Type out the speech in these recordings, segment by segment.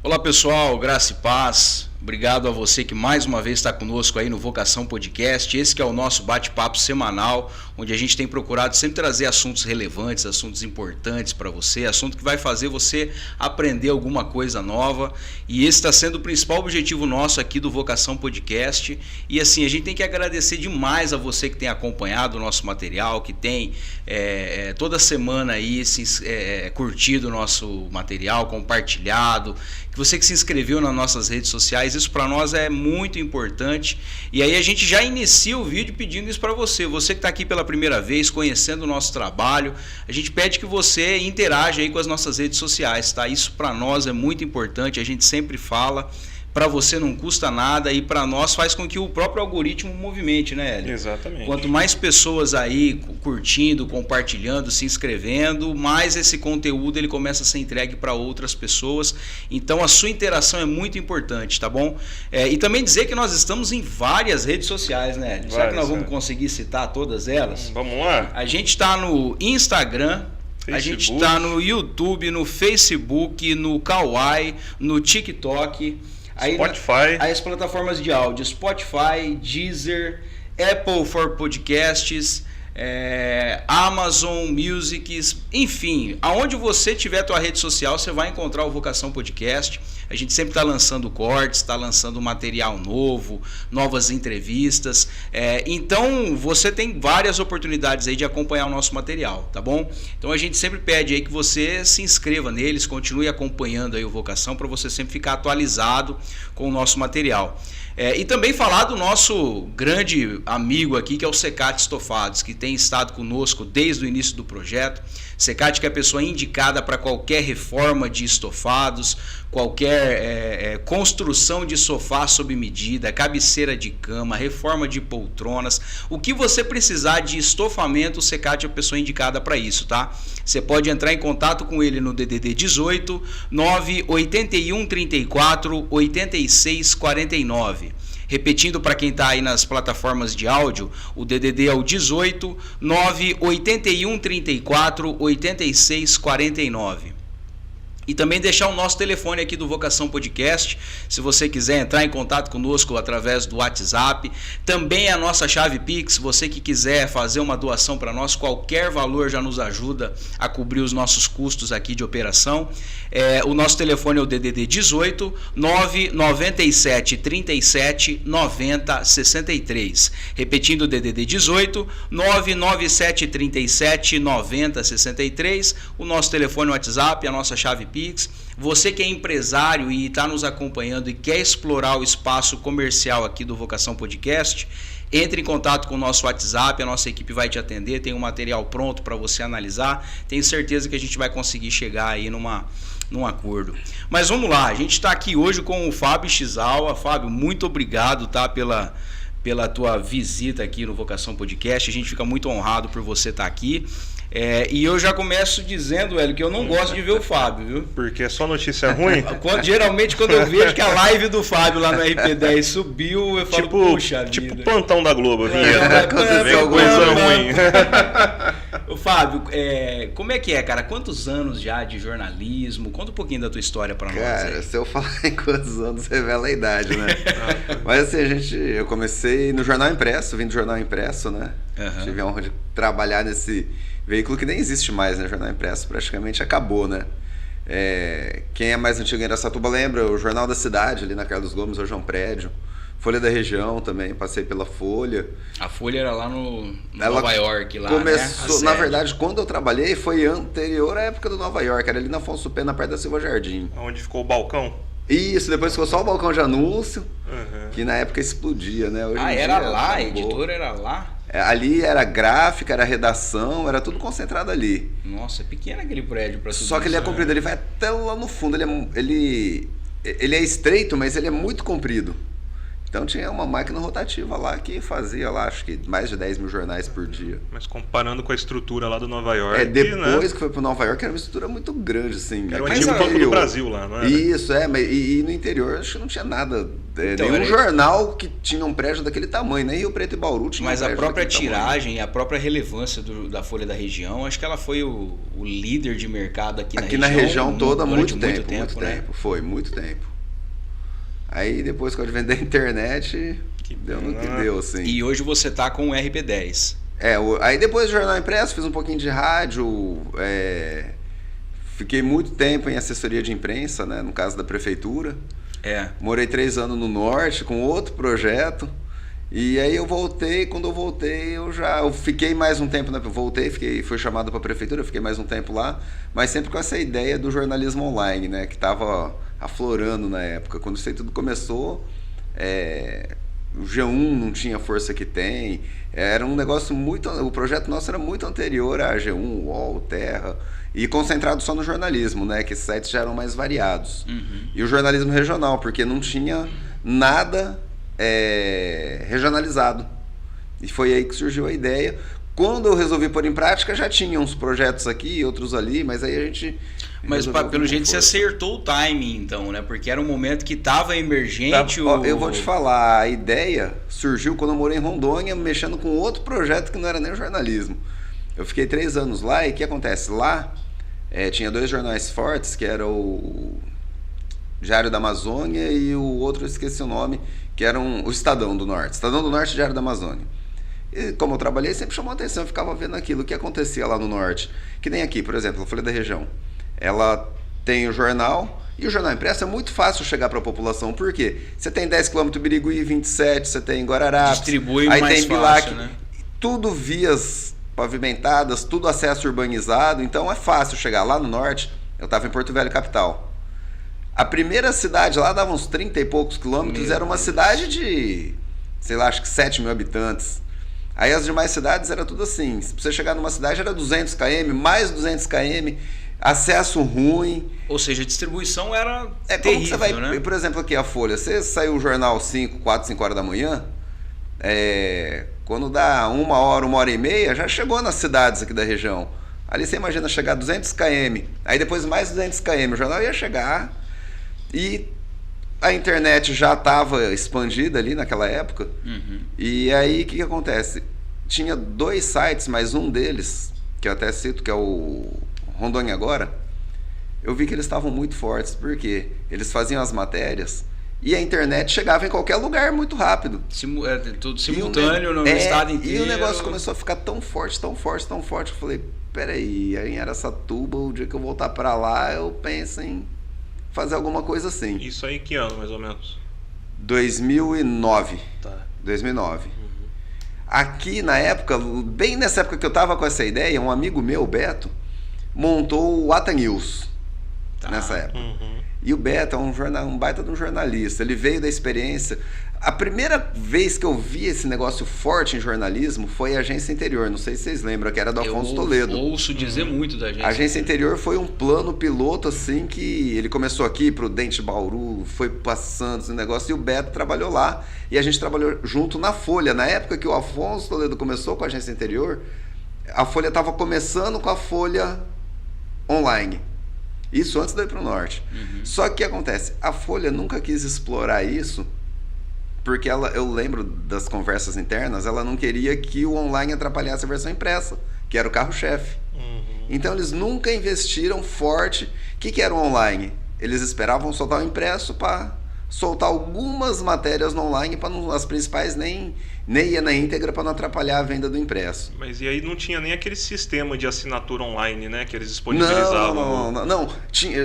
Olá pessoal, graça e paz. Obrigado a você que mais uma vez está conosco aí no Vocação Podcast. Esse que é o nosso bate-papo semanal, onde a gente tem procurado sempre trazer assuntos relevantes, assuntos importantes para você, assunto que vai fazer você aprender alguma coisa nova. E esse está sendo o principal objetivo nosso aqui do Vocação Podcast. E assim, a gente tem que agradecer demais a você que tem acompanhado o nosso material, que tem toda semana aí curtido o nosso material, compartilhado, que você que se inscreveu nas nossas redes sociais. Isso para nós é muito importante. E aí a gente já inicia o vídeo pedindo isso para você. Você que está aqui pela primeira vez, conhecendo o nosso trabalho, a gente pede que você interaja aí com as nossas redes sociais, tá? Isso para nós é muito importante, a gente sempre fala. Para você não custa nada e para nós faz com que o próprio algoritmo movimente, né, Hélio? Exatamente. Quanto mais pessoas aí curtindo, compartilhando, se inscrevendo, mais esse conteúdo ele começa a ser entregue para outras pessoas. Então a sua interação é muito importante, tá bom? E também dizer que nós estamos em várias redes sociais, né, Hélio? Será que nós vamos conseguir citar todas elas? Vamos lá. A gente está no Instagram, a gente está no YouTube, no Facebook, no Kawaii, no TikTok. Aí, Spotify. Aí as plataformas de áudio, Spotify, Deezer, Apple for Podcasts, Amazon Music, enfim, aonde você tiver a tua rede social, você vai encontrar o Vocação Podcast. A gente sempre está lançando cortes, está lançando material novo, novas entrevistas. Então você tem várias oportunidades aí de acompanhar o nosso material, tá bom? Então a gente sempre pede aí que você se inscreva neles, continue acompanhando aí o Vocação para você sempre ficar atualizado com o nosso material. E também falar do nosso grande amigo aqui, que é o Secate Estofados, que tem estado conosco desde o início do projeto. Secate que é a pessoa indicada para qualquer reforma de estofados, qualquer construção de sofá sob medida, cabeceira de cama, reforma de poltronas. O que você precisar de estofamento, o Secate é a pessoa indicada para isso, tá? Você pode entrar em contato com ele no DDD 18 981 34 86 49. Repetindo para quem está aí nas plataformas de áudio, o DDD é o 18 981 34 86 49. E também deixar o nosso telefone aqui do Vocação Podcast, se você quiser entrar em contato conosco através do WhatsApp. Também a nossa chave Pix, você que quiser fazer uma doação para nós, qualquer valor já nos ajuda a cobrir os nossos custos aqui de operação. O nosso telefone é o DDD 18 997 37 90 63. Repetindo o DDD 18 997 37 90 63. O nosso telefone WhatsApp, a nossa chave Pix. Você que é empresário e está nos acompanhando e quer explorar o espaço comercial aqui do Vocação Podcast, entre em contato com o nosso WhatsApp, a nossa equipe vai te atender, tem um material pronto para você analisar. Tenho certeza que a gente vai conseguir chegar aí num acordo. Mas vamos lá, a gente está aqui hoje com o Fábio Chizawa. Fábio, muito obrigado, tá, pela tua visita aqui no Vocação Podcast. A gente fica muito honrado por você estar aqui. E eu já começo dizendo, Hélio, que eu não gosto de ver o Fábio, viu? Porque é só notícia ruim? Geralmente quando eu vejo que a live do Fábio lá no RP10 subiu, eu falo, puxa vida. Tipo plantão da Globo, vinheta. Aconteceu coisa ruim. Ô Fábio, como é que é, cara? Quantos anos já de jornalismo? Conta um pouquinho da tua história pra nós. Cara, se eu falar em quantos anos, revela a idade, né? Mas assim, eu comecei no Jornal Impresso, vim do Jornal Impresso, né? Uhum. Tive a honra de trabalhar nesse veículo que nem existe mais, né? Jornal Impresso praticamente acabou, né? Quem é mais antigo em Araçatuba lembra, o Jornal da Cidade, ali na Carlos Gomes, hoje é um prédio. Folha da Região também, passei pela Folha. A Folha era lá no Nova York, lá, começou, né? Na verdade, quando eu trabalhei, foi anterior à época do Nova York, era ali na Afonso Pena, perto da Silva Jardim. Onde ficou o balcão? Isso, depois ficou só o balcão de anúncio, que na época explodia, né? Hoje em era dia, lá? A acabou. editora era lá? Ali era gráfica, era redação, era tudo concentrado ali. Nossa, é pequeno aquele prédio para tudo. Só que ele é comprido, ele vai até lá no fundo, ele é estreito, mas ele é muito comprido. Então tinha uma máquina rotativa lá que fazia lá, acho que mais de 10 mil jornais por dia. Mas comparando com a estrutura lá do Nova York, Depois né? que foi pro Nova York era uma estrutura muito grande, assim. Era o Mas antigo a- Banco do Brasil lá, não era? Isso, mas e no interior acho que não tinha nada. Então, Nenhum era- jornal que tinha um prédio daquele tamanho, nem Rio Preto e Bauru tinha Mas um a prédio própria daquele tamanho. tiragem, a própria relevância da Folha da Região, acho que ela foi o líder de mercado aqui Aqui na região toda, durante muito tempo, né? Foi, muito tempo. Aí depois que eu vender a internet, deu no que deu, assim. E hoje você tá com o RP10. Aí depois do jornal impresso, fiz um pouquinho de rádio, fiquei muito tempo em assessoria de imprensa, né, no caso da prefeitura. Morei 3 anos no norte com outro projeto. E aí eu voltei, quando eu voltei, eu fiquei mais um tempo, né? Fui chamado para a prefeitura, fiquei mais um tempo lá, mas sempre com essa ideia do jornalismo online, né? Que estava aflorando na época. Quando isso aí tudo começou, o G1 não tinha a força que tem, era um negócio o projeto nosso era muito anterior a G1, UOL, Terra, e concentrado só no jornalismo, né? Que esses sites já eram mais variados. E o jornalismo regional, porque não tinha nada regionalizado. E foi aí que surgiu a ideia. Quando eu resolvi pôr em prática, já tinha uns projetos aqui, outros ali, mas aí a gente... Mas pelo jeito você acertou o timing, então, né? Porque era um momento que estava emergente. Eu vou te falar, a ideia surgiu quando eu morei em Rondônia, mexendo com outro projeto que não era nem o jornalismo. Eu fiquei 3 anos lá e o que acontece? Lá tinha 2 jornais fortes, que era o Diário da Amazônia e o outro, eu esqueci o nome, que era o Estadão do Norte. Estadão do Norte e Diário da Amazônia. E como eu trabalhei, sempre chamou a atenção, eu ficava vendo aquilo, o que acontecia lá no Norte. Que nem aqui, por exemplo, a Folha da Região. Ela tem o jornal, e o jornal impresso é muito fácil chegar para a população. Por quê? Você tem 10 km do Birigui, 27, você tem Guararapes, distribui aí mais tem Bilac, fácil, né? Tudo vias pavimentadas, tudo acesso urbanizado, então é fácil chegar. Lá no Norte, eu estava em Porto Velho, capital. A primeira cidade lá dava uns 30 e poucos quilômetros, era uma cidade de, sei lá, acho que 7 mil habitantes. Aí as demais cidades era tudo assim, se você chegar numa cidade era 200 km, mais 200 km, acesso ruim. Ou seja, a distribuição era Como terrível, que você vai, né? por exemplo, aqui a Folha, você saiu o jornal 4, 5 horas da manhã, quando dá 1 hora, 1h30, já chegou nas cidades aqui da região. Ali você imagina chegar 200 km, aí depois mais 200 km, o jornal ia chegar e a internet já estava expandida ali naquela época. E aí o que acontece? Tinha 2 sites, mas um deles, que eu até cito, que é o Rondônia Agora, eu vi que eles estavam muito fortes, porque eles faziam as matérias e a internet chegava em qualquer lugar muito rápido. Tudo simultâneo no estado inteiro. E o negócio começou a ficar tão forte, tão forte, tão forte. Eu falei, peraí, aí em Araçatuba, o dia que eu voltar para lá, eu penso em fazer alguma coisa assim. Isso aí que ano, mais ou menos? 2009. Tá. 2009. Aqui, na época, bem nessa época que eu tava com essa ideia, um amigo meu, Beto, montou o Ata News. Nessa época. E o Beto é um baita de um jornalista. Ele veio da experiência. A primeira vez que eu vi esse negócio forte em jornalismo foi a Agência Interior. Não sei se vocês lembram, que era do Afonso Toledo. Eu ouço dizer muito da A Agência Interior foi um plano piloto, assim, que ele começou aqui, Prudente, Bauru, foi passando esse negócio, e o Beto trabalhou lá. E a gente trabalhou junto na Folha. Na época que o Afonso Toledo começou com a Agência Interior, a Folha estava começando com a Folha online. Isso antes de eu ir para o Norte. Só que o que acontece? A Folha nunca quis explorar isso, porque eu lembro das conversas internas, ela não queria que o online atrapalhasse a versão impressa, que era o carro-chefe. Então eles nunca investiram forte. O que era o online? Eles esperavam soltar o impresso para soltar algumas matérias no online, para as principais nem ia na íntegra, para não atrapalhar a venda do impresso. Mas e aí não tinha nem aquele sistema de assinatura online, né, que eles disponibilizavam? Não.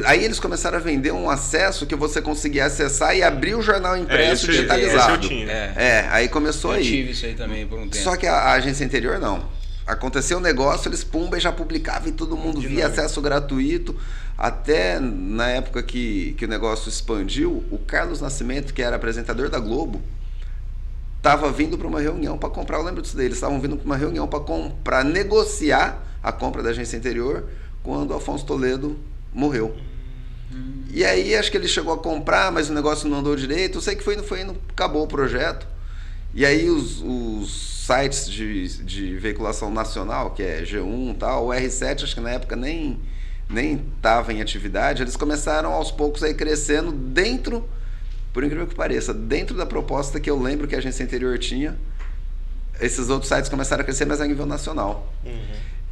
Aí eles começaram a vender um acesso que você conseguia acessar e abrir o jornal impresso digitalizado. Esse eu tinha. Aí começou aí. Eu tive isso aí também por um tempo. Só que a Agência Interior não. Aconteceu um negócio, eles pumba e já publicavam e todo mundo via, acesso gratuito. Até na época que o negócio expandiu, o Carlos Nascimento, que era apresentador da Globo, estava vindo para uma reunião para comprar. Eu lembro disso daí, eles estavam vindo para uma reunião para negociar a compra da Agência Interior quando o Afonso Toledo morreu. E aí acho que ele chegou a comprar, mas o negócio não andou direito. Eu sei que foi indo, acabou o projeto. E aí os sites de veiculação nacional, que é G1 e tal, o R7 acho que na época nem estava em atividade, eles começaram aos poucos aí crescendo dentro, por incrível que pareça, dentro da proposta que eu lembro que a Agência Interior tinha. Esses outros sites começaram a crescer, mas a nível nacional.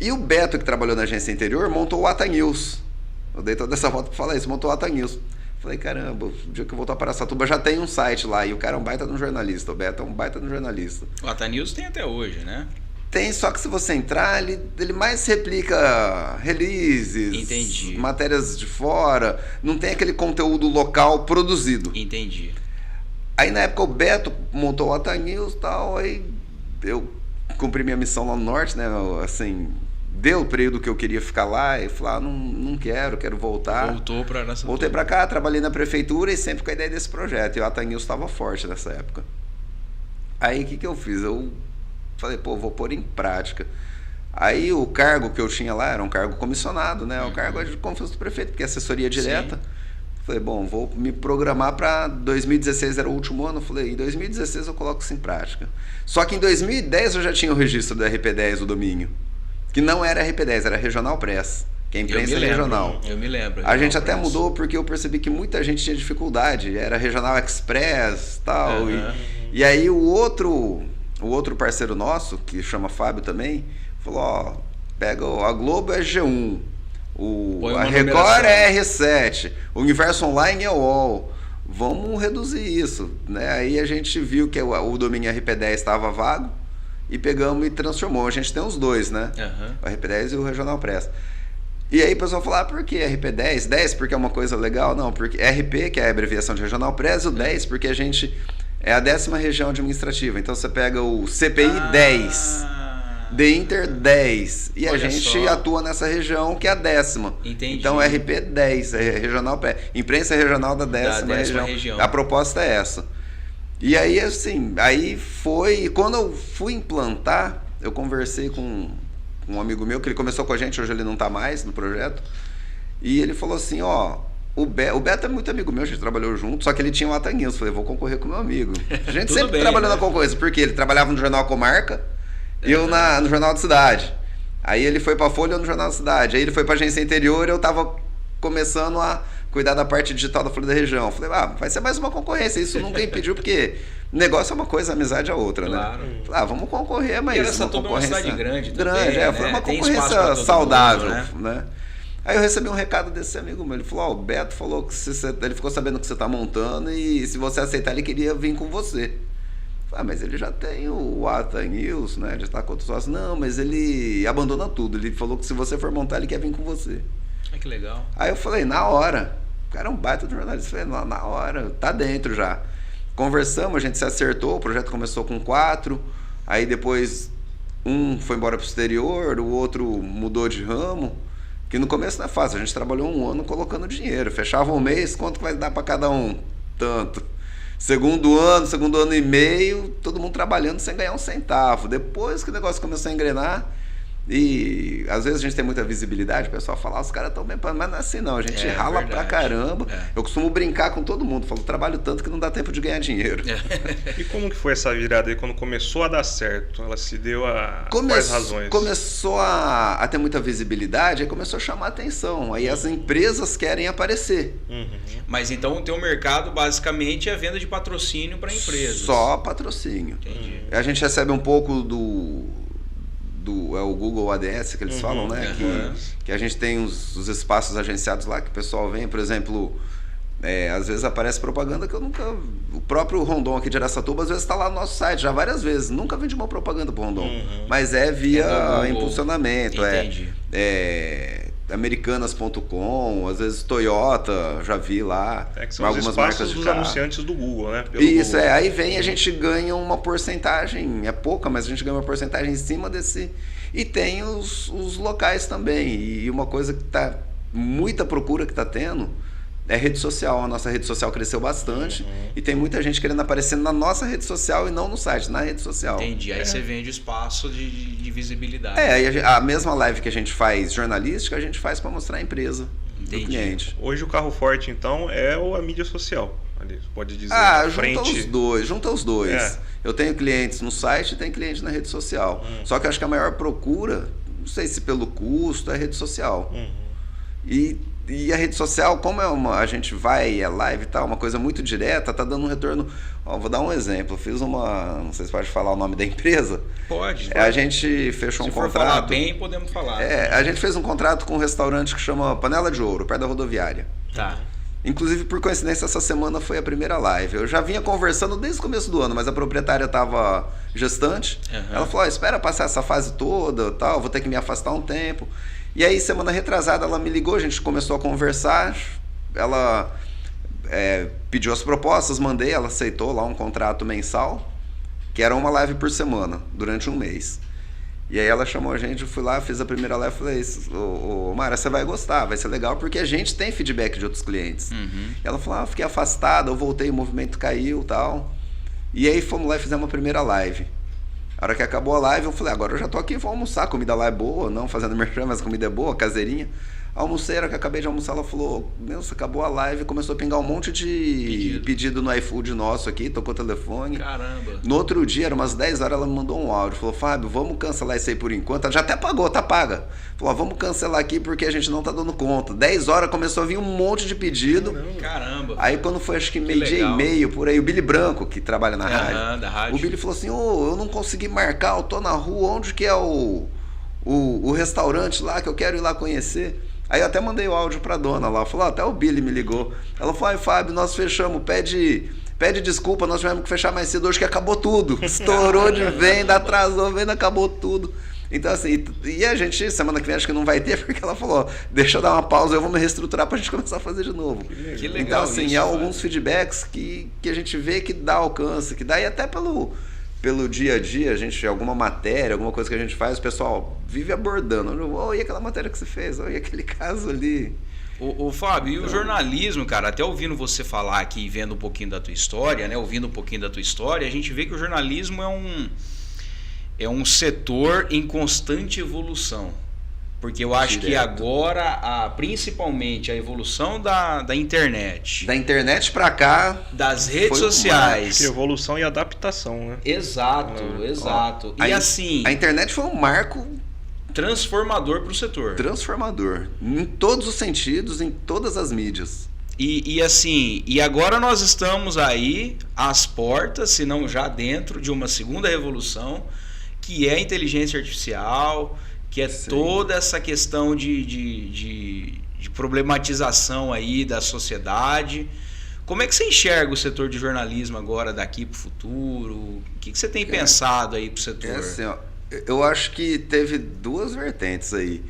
E o Beto, que trabalhou na Agência Interior, montou o Ata News. Eu dei toda essa volta para falar isso, montou o Ata News. Falei, caramba, o dia que eu voltar para Araçatuba já tem um site lá, e o cara é um baita de um jornalista, o Beto é um baita de um jornalista. O Ata News tem até hoje, né? Tem, só que se você entrar, ele mais replica releases, Entendi. Matérias de fora, não tem aquele conteúdo local produzido. Entendi. Aí na época o Beto montou o Ata News e tal, aí eu cumpri minha missão lá no norte, né, assim... Deu o período que eu queria ficar lá e falei, não quero voltar. Voltou para Araçatuba. Voltei para cá, trabalhei na prefeitura e sempre com a ideia desse projeto. E o Ata News estava forte nessa época. Aí o que eu fiz? Eu falei, vou pôr em prática. Aí o cargo que eu tinha lá era um cargo comissionado, né? O cargo é de confiança do prefeito, porque é assessoria direta. Sim. Falei, vou me programar para 2016, era o último ano. Falei, em 2016 eu coloco isso em prática. Só que em 2010 eu já tinha o registro do RP10, o domínio. Que não era RP10, era Regional Press, que é a imprensa regional. Eu me lembro. A gente até mudou porque eu percebi que muita gente tinha dificuldade. Era Regional Express tal, e aí o outro parceiro nosso, que chama Fábio também, falou, pega a Globo é G1, a Record é R7, o Universo Online é o UOL. Vamos reduzir isso, né? Aí a gente viu que o domínio RP10 estava vago, e pegamos e transformou. A gente tem os dois, né? O RP10 e o Regional Press. E aí o pessoal fala, por que RP10? 10 porque é uma coisa legal? Não, porque RP, que é a abreviação de Regional Press, e o 10 porque a gente é a 10ª região administrativa. Então você pega o CPI 10, The Inter 10, e a gente atua nessa região que é a 10ª. Entendi. Então RP 10, é Regional Press, imprensa regional da 10ª região. A proposta é essa. E aí, assim, quando eu fui implantar, eu conversei com um amigo meu, que ele começou com a gente, hoje ele não está mais no projeto, e ele falou assim, o Beto é muito amigo meu, a gente trabalhou junto, só que ele tinha um Ata News, falei, vou concorrer com o meu amigo. A gente sempre trabalhou na concorrência, porque ele trabalhava no Jornal Comarca, e eu no Jornal da Cidade. Aí ele foi para a Folha, eu no Jornal da Cidade. Aí ele foi para a Agência Interior, eu estava começando a cuidar da parte digital da Folha da Região. Falei, vai ser mais uma concorrência. Isso nunca impediu, porque negócio é uma coisa, amizade é outra, claro, né? Falei, vamos concorrer, mas Araçatuba é uma cidade grande também, foi uma concorrência saudável, né? Aí eu recebi um recado desse amigo meu. Ele falou, o Beto falou que ele ficou sabendo que você está montando e se você aceitar, ele queria vir com você. Mas ele já tem o Ata News, né? Já está com outros sócios. Não, mas ele abandona tudo. Ele falou que se você for montar, ele quer vir com você. Que legal. Aí eu falei, na hora. O cara é um baita de jornalista. Eu falei, na hora, tá dentro já. Conversamos, a gente se acertou, o projeto começou com 4, aí depois um foi embora pro exterior, o outro mudou de ramo, que no começo não é fácil, a gente trabalhou 1 ano colocando dinheiro, fechava um mês, quanto que vai dar para cada um? Tanto. Segundo ano e meio, todo mundo trabalhando sem ganhar um centavo. Depois que o negócio começou a engrenar, e às vezes a gente tem muita visibilidade, o pessoal fala, os caras estão bem, mas não é assim não, a gente rala verdade. Pra caramba. Eu costumo brincar com todo mundo, falo, trabalho tanto que não dá tempo de ganhar dinheiro. E como que foi essa virada aí quando começou a dar certo? Ela se deu a quais razões? Começou a ter muita visibilidade, aí começou a chamar a atenção, aí as empresas querem aparecer. Mas então o teu mercado basicamente é a venda de patrocínio para empresas. Só patrocínio. Entendi. A gente recebe um pouco do o Google ADS que eles falam, né? Que a gente tem os espaços agenciados lá que o pessoal vem, por exemplo, às vezes aparece propaganda que eu nunca... O próprio Rondon aqui de Araçatuba às vezes está lá no nosso site, já várias vezes. Nunca vendi uma propaganda pro Rondon, mas é via impulsionamento. Entendi. Americanas.com, às vezes Toyota, já vi lá. Que são algumas os marcas de dos carro. anunciantes do Google, né? Isso, Google. Aí vem a gente ganha uma porcentagem, é pouca, mas a gente ganha uma porcentagem em cima desse... E tem os locais também. E uma coisa que tá... Muita procura que tá tendo é rede social. A nossa rede social cresceu bastante e tem muita gente querendo aparecer na nossa rede social e não no site, na rede social. Entendi. Aí você vende espaço de visibilidade. Aí a mesma live que a gente faz jornalística, a gente faz para mostrar a empresa. do cliente. Hoje o carro forte, então, é a mídia social. Ali, pode dizer. Junta os dois. É. Eu tenho clientes no site e tenho clientes na rede social. Só que eu acho que a maior procura, não sei se pelo custo, é a rede social. E a rede social, como a gente vai, é live e tal, uma coisa muito direta, tá dando um retorno. Vou dar um exemplo. Eu fiz não sei se pode falar o nome da empresa. Pode. A gente fechou um contrato. Se for falar bem, podemos falar. A gente fez um contrato com um restaurante que chama Panela de Ouro, perto da rodoviária. Tá. Inclusive, por coincidência, essa semana foi a primeira live. Eu já vinha conversando desde o começo do ano, mas a proprietária estava gestante. Ela falou, espera passar essa fase toda, tal, vou ter que me afastar um tempo. E aí, semana retrasada, ela me ligou, a gente começou a conversar. Ela pediu as propostas, mandei, ela aceitou lá um contrato mensal, que era uma live por semana, durante um mês. E aí ela chamou a gente, eu fui lá, fiz a primeira live e falei, Mara, você vai gostar, vai ser legal, porque a gente tem feedback de outros clientes. Ela falou, fiquei afastada, eu voltei, o movimento caiu e tal. E aí fomos lá e fizemos a primeira live. A hora que acabou a live, eu falei, agora eu já tô aqui, vou almoçar, a comida lá é boa, não fazendo merchan, mas a comida é boa, caseirinha. Almocei, a hora que acabei de almoçar, ela falou, nossa, acabou a live, começou a pingar um monte de pedido no iFood nosso aqui, tocou o telefone. Caramba. No outro dia, era umas 10 horas, ela me mandou um áudio, falou, Fábio, vamos cancelar isso aí por enquanto. Ela já até pagou, tá paga. Falou, vamos cancelar aqui porque a gente não tá dando conta. 10 horas começou a vir um monte de pedido. Caramba. Aí quando foi, acho que meio-dia e meio, por aí, o Billy Branco, que trabalha na rádio, da rádio, o Billy falou assim, eu não consegui marcar, eu tô na rua, onde que é o restaurante lá que eu quero ir lá conhecer? Aí eu até mandei o áudio pra dona lá, falou, até o Billy me ligou. Ela falou, Fábio, nós fechamos, pede desculpa, nós tivemos que fechar mais cedo hoje que acabou tudo. Estourou de venda, atrasou, venda, acabou tudo. Então assim, e a gente, semana que vem acho que não vai ter, porque ela falou, deixa eu dar uma pausa, eu vou me reestruturar pra gente começar a fazer de novo. Que legal. Então assim, há alguns feedbacks que a gente vê que dá alcance, que dá, e até pelo dia a dia, alguma matéria, alguma coisa que a gente faz, o pessoal vive abordando. E aquela matéria que você fez? E aquele caso ali? O Fábio, e o jornalismo, cara, até ouvindo você falar aqui, vendo um pouquinho da tua história, né? Ouvindo um pouquinho da tua história, a gente vê que o jornalismo é um setor em constante evolução. Porque eu acho que agora, principalmente a evolução da internet. Da internet pra cá. Das redes sociais. Que evolução e adaptação, né? Exato. E assim. A internet foi um marco transformador pro setor. Transformador. Em todos os sentidos, em todas as mídias. E agora nós estamos aí às portas, se não já dentro, de uma segunda revolução, que é a inteligência artificial, que é toda essa questão de problematização aí da sociedade. Como é que você enxerga o setor de jornalismo agora daqui para o futuro? O que você tem pensado aí para o setor? Eu acho que teve duas vertentes aí.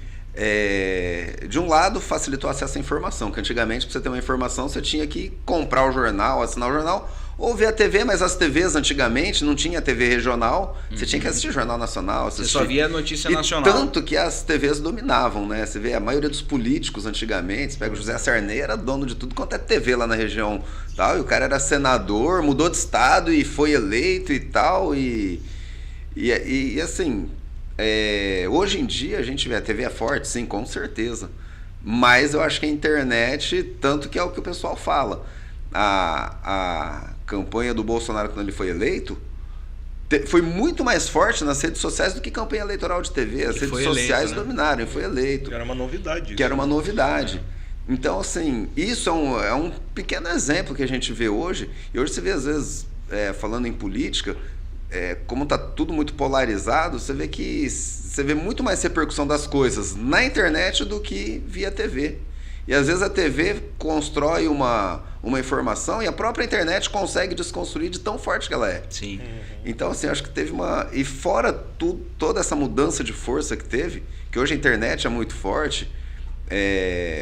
De um lado, facilitou o acesso à informação, que antigamente, para você ter uma informação, você tinha que comprar o jornal, assinar o jornal, ou ver a TV, mas as TVs antigamente não tinha TV regional, você tinha que assistir Jornal Nacional. Você só via notícia nacional. Tanto que as TVs dominavam, né? Você vê a maioria dos políticos antigamente, você pega o José Sarney, era dono de tudo quanto é TV lá na região, tal, e o cara era senador, mudou de estado e foi eleito e tal, e assim, hoje em dia a gente vê, a TV é forte, sim, com certeza, mas eu acho que a internet, tanto que é o que o pessoal fala, a campanha do Bolsonaro quando ele foi eleito foi muito mais forte nas redes sociais do que campanha eleitoral de TV. As redes sociais dominaram, e foi eleito. Que era uma novidade. Que era uma novidade. Então, assim, isso é um pequeno exemplo que a gente vê hoje. E hoje você vê, às vezes, falando em política, como está tudo muito polarizado, você vê muito mais repercussão das coisas na internet do que via TV. E às vezes a TV constrói uma informação e a própria internet consegue desconstruir de tão forte que ela é. Sim. Então, assim, acho que teve uma... E fora toda essa mudança de força que teve, que hoje a internet é muito forte,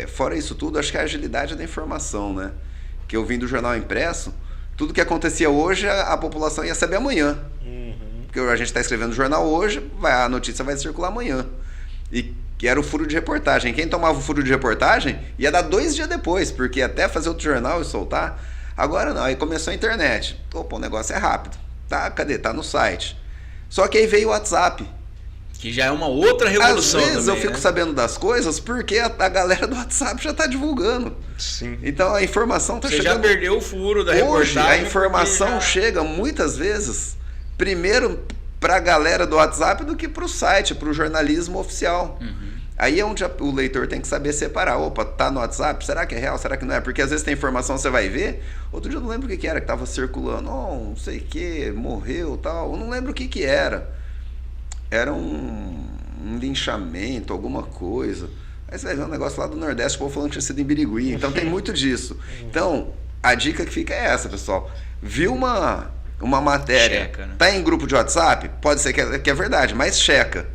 fora isso tudo, acho que a agilidade da informação, né? Que eu vim do jornal impresso, tudo que acontecia hoje, a população ia saber amanhã. Porque a gente está escrevendo o jornal hoje, a notícia vai circular amanhã. E que era o furo de reportagem. Quem tomava o furo de reportagem ia dar 2 dias depois, porque até fazer outro jornal e soltar. Agora não, aí começou a internet. Opa, o negócio é rápido. Tá, cadê? Tá no site. Só que aí veio o WhatsApp. Que já é uma outra revolução. Às vezes também, eu fico sabendo das coisas porque a galera do WhatsApp já está divulgando. Sim. Então a informação está chegando. Você já perdeu o furo da Hoje reportagem. a informação chega muitas vezes primeiro para a galera do WhatsApp do que para o site, para o jornalismo oficial. Aí é onde o leitor tem que saber separar. Opa, tá no WhatsApp? Será que é real? Será que não é? Porque às vezes tem informação, você vai ver. Outro dia eu não lembro o que era que estava circulando. Não sei o que, morreu tal. Eu não lembro o que era. Era um linchamento, alguma coisa. Aí você vai ver um negócio lá do Nordeste, o povo falando que tinha sido em Birigui. Então tem muito disso. Então, a dica que fica é essa, pessoal. Viu uma matéria, checa, né? Tá em grupo de WhatsApp? Pode ser que é verdade, mas checa.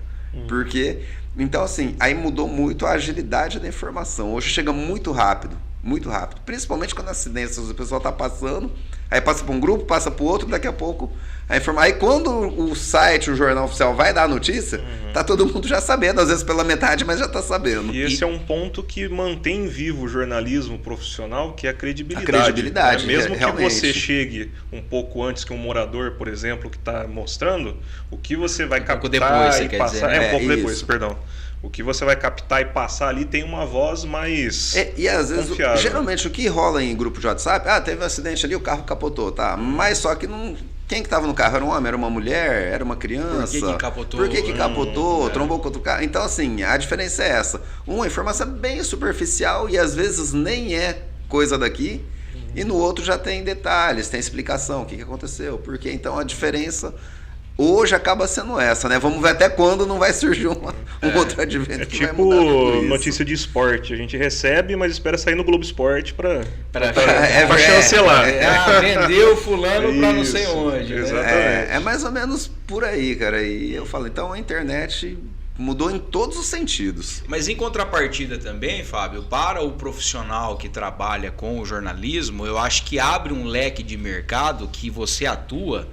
Porque, então assim, aí mudou muito a agilidade da informação. Hoje chega muito rápido. Muito rápido. Principalmente quando acidentes, o pessoal tá passando, aí passa para um grupo, passa para o outro, daqui a pouco a informação. Aí quando o site, o jornal oficial vai dar a notícia, tá todo mundo já sabendo, às vezes pela metade, mas já tá sabendo. E esse é um ponto que mantém vivo o jornalismo profissional, que é a credibilidade. A credibilidade, mesmo realmente. que você chegue um pouco antes que um morador, por exemplo, que está mostrando, o que você vai captar depois, e passar... dizer, né? um pouco isso. depois, perdão. O que você vai captar e passar ali tem uma voz mais E às vezes, confiável. geralmente o que rola em grupo de WhatsApp, teve um acidente ali, o carro capotou, tá? Mas só que não... Quem que tava no carro? Era um homem, era uma mulher, era uma criança? Por que capotou? Por que capotou? Trombou com outro carro? Então, assim, a diferença é essa. Uma informação bem superficial e às vezes nem é coisa daqui, e no outro já tem detalhes, tem explicação, o que aconteceu, por quê. Então, a diferença... Hoje acaba sendo essa, né? Vamos ver até quando não vai surgir um outro advento que vai mudar tudo tipo isso. notícia de esporte. A gente recebe, mas espera sair no Globo Esporte para chancelar. Vendeu fulano para não sei Isso, onde. Né? exatamente. É mais ou menos por aí, cara. E eu falo, então a internet mudou em todos os sentidos. Mas em contrapartida também, Fábio, para o profissional que trabalha com o jornalismo, eu acho que abre um leque de mercado que você atua,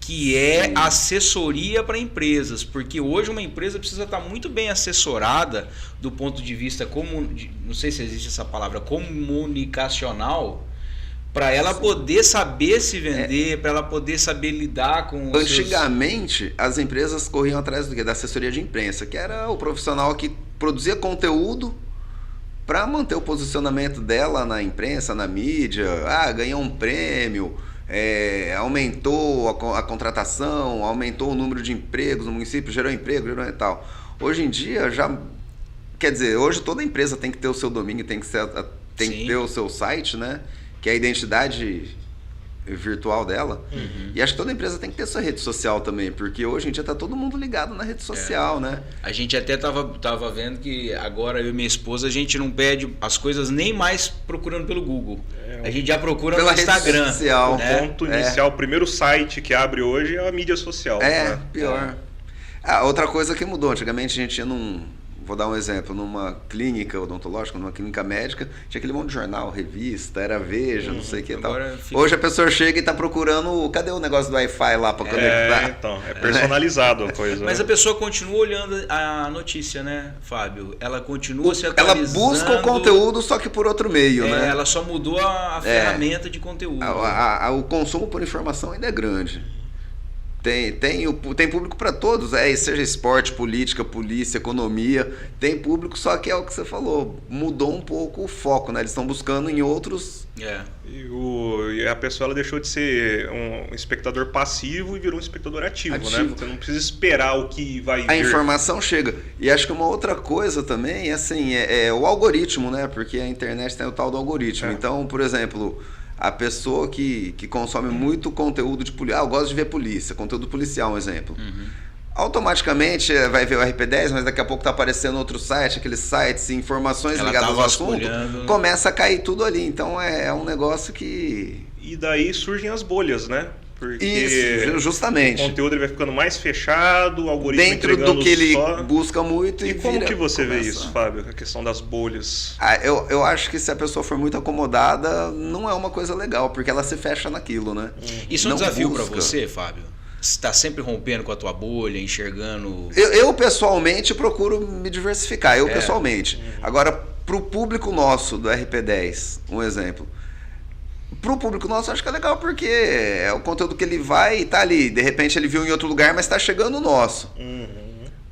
que é assessoria para empresas, porque hoje uma empresa precisa estar muito bem assessorada do ponto de vista, não sei se existe essa palavra, comunicacional, para ela poder saber se vender, para ela poder saber lidar com os Antigamente, as empresas corriam atrás do quê? Da assessoria de imprensa, que era o profissional que produzia conteúdo para manter o posicionamento dela na imprensa, na mídia, ganhou um prêmio, aumentou a contratação, aumentou o número de empregos no município, gerou emprego, gerou e tal. Hoje em dia, quer dizer, hoje toda empresa tem que ter o seu domínio, tem que ter o seu site, né? Que é a identidade virtual dela. E acho que toda empresa tem que ter sua rede social também, porque hoje em dia tá todo mundo ligado na rede social, né? A gente até tava vendo que agora eu e minha esposa, a gente não pede as coisas nem mais procurando pelo Google. A gente já procura pela no Instagram. Rede social. O ponto inicial, o primeiro site que abre hoje é a mídia social. Né? Pior. Outra coisa que mudou, antigamente a gente ia vou dar um exemplo, numa clínica odontológica, numa clínica médica, tinha aquele monte de jornal, revista, era Veja, não sei o que e tal. Hoje a pessoa chega e tá procurando, cadê o negócio do Wi-Fi lá para conectar? Então, é personalizado a coisa. Mas a pessoa continua olhando a notícia, né, Fábio? Ela continua se atualizando. Ela busca o conteúdo, só que por outro meio, né? Ela só mudou a ferramenta de conteúdo. O consumo por informação ainda é grande. Tem público para todos, seja esporte, política, polícia, economia, tem público, só que é o que você falou, mudou um pouco o foco, né? Eles estão buscando em outros... E a pessoa ela deixou de ser um espectador passivo e virou um espectador ativo. Né? Você não precisa esperar o que vai vir. A informação chega. E acho que uma outra coisa também é o algoritmo, né? Porque a internet tem o tal do algoritmo. Então, por exemplo... A pessoa que consome muito conteúdo de polícia... eu gosto de ver polícia, conteúdo policial, um exemplo. Automaticamente vai ver o RP10, mas daqui a pouco tá aparecendo outro site, aqueles sites, informações ligadas ao assunto, começa a cair tudo ali. Então é um negócio que... E daí surgem as bolhas, né? Porque isso, justamente. O conteúdo ele vai ficando mais fechado, o algoritmo dentro do que ele busca muito e como que você vê isso, Fábio? A questão das bolhas. Eu acho que se a pessoa for muito acomodada, não é uma coisa legal, porque ela se fecha naquilo, né? Isso é um desafio para você, Fábio? Você está sempre rompendo com a tua bolha, enxergando... Eu pessoalmente procuro me diversificar, pessoalmente. Agora, para o público nosso do RP10, um exemplo... Pro público nosso, acho que é legal, porque é o conteúdo que ele vai e tá ali. De repente ele viu em outro lugar, mas tá chegando o nosso.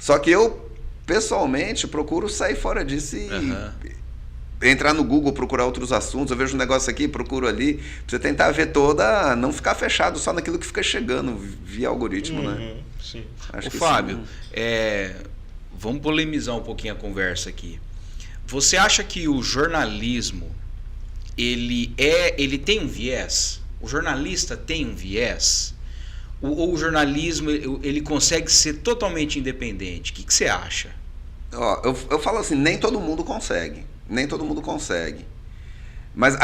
Só que eu, pessoalmente, procuro sair fora disso e entrar no Google, procurar outros assuntos. Eu vejo um negócio aqui, procuro ali. Pra você tentar ver toda... Não ficar fechado só naquilo que fica chegando via algoritmo, né? Sim. Acho que Fábio, vamos polemizar um pouquinho a conversa aqui. Você acha que o jornalismo, ele tem um viés? O jornalista tem um viés? Ou o jornalismo, ele consegue ser totalmente independente? O que você acha? Ó, eu falo assim, nem todo mundo consegue. Nem todo mundo consegue. Mas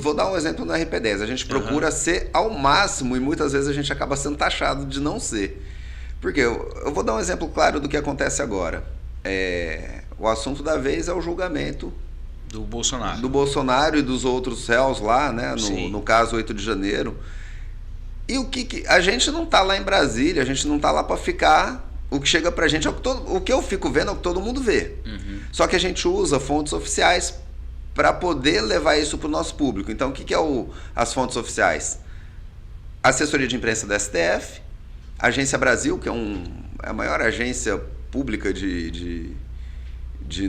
vou dar um exemplo no RP10. A gente procura ser ao máximo e muitas vezes a gente acaba sendo taxado de não ser. Porque eu vou dar um exemplo claro do que acontece agora. O assunto da vez é o julgamento do Bolsonaro. Do Bolsonaro e dos outros réus lá, né? No caso 8 de janeiro. E o que a gente não tá lá em Brasília, a gente não tá lá para ficar. O que chega pra gente o que eu fico vendo é o que todo mundo vê. Só que a gente usa fontes oficiais para poder levar isso para o nosso público. Então, o que é as fontes oficiais? Assessoria de imprensa da STF, Agência Brasil, que é a maior agência pública de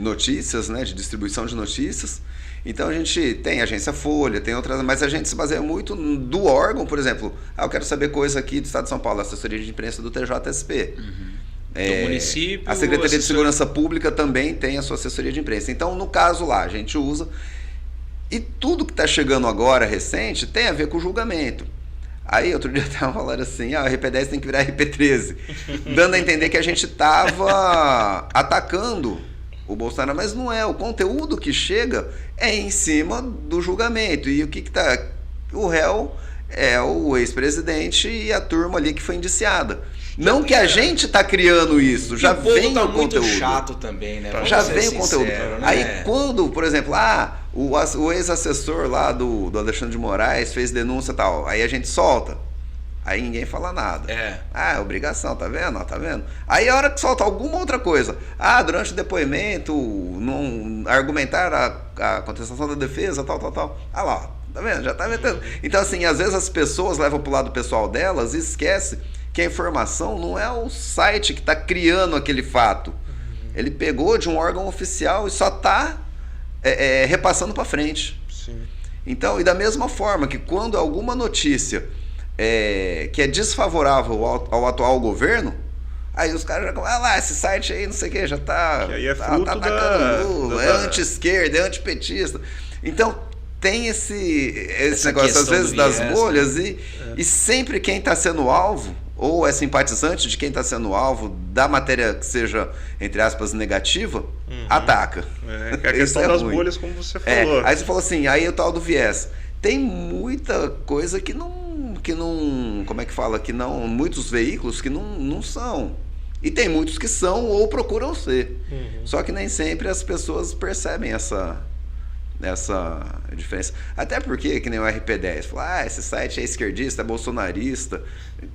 notícias, né, de distribuição de notícias. Então, a gente tem a Agência Folha, tem outras, mas a gente se baseia muito do órgão, por exemplo. Eu quero saber coisa aqui do Estado de São Paulo, a Assessoria de Imprensa do TJSP. Do município, a Secretaria de Segurança Pública também tem a sua assessoria de imprensa. Então, no caso lá, a gente usa. E tudo que está chegando agora, recente, tem a ver com o julgamento. Aí, outro dia, estava falando assim, o RP10 tem que virar RP13. Dando a entender que a gente estava atacando o Bolsonaro, mas não é. O conteúdo que chega é em cima do julgamento. E o que está... O réu é o ex-presidente e a turma ali que foi indiciada. Não que a gente está criando isso, já vem o conteúdo. Muito chato também, né? Já vem o conteúdo. Né? Aí quando, por exemplo, o ex-assessor lá do Alexandre de Moraes fez denúncia e tal, aí a gente solta. Aí ninguém fala nada. É obrigação, tá vendo? Tá vendo? Aí a hora que solta alguma outra coisa, durante o depoimento, não argumentar a contestação da defesa, tal. Lá, tá vendo? Já tá metendo. Então, assim, às vezes as pessoas levam pro lado pessoal delas e esquecem que a informação não é o site que está criando aquele fato. Ele pegou de um órgão oficial e só está repassando para frente. Sim. Então, e da mesma forma que quando alguma notícia que é desfavorável ao atual governo, aí os caras já começam, esse site aí, não sei o que, já está atacando Lula, é anti-esquerda, é antipetista. Então, tem esse negócio, às vezes, das bolhas, e sempre quem está sendo alvo, ou é simpatizante de quem está sendo alvo da matéria que seja, entre aspas, negativa, ataca. É a questão das bolhas, como você falou. Aí você falou assim, aí o tal do viés. Tem muita coisa que não, como é que fala? Que não, muitos veículos que não são. E tem muitos que são ou procuram ser. Só que nem sempre as pessoas percebem essa diferença. Até porque, que nem o RP10, fala, esse site é esquerdista, é bolsonarista.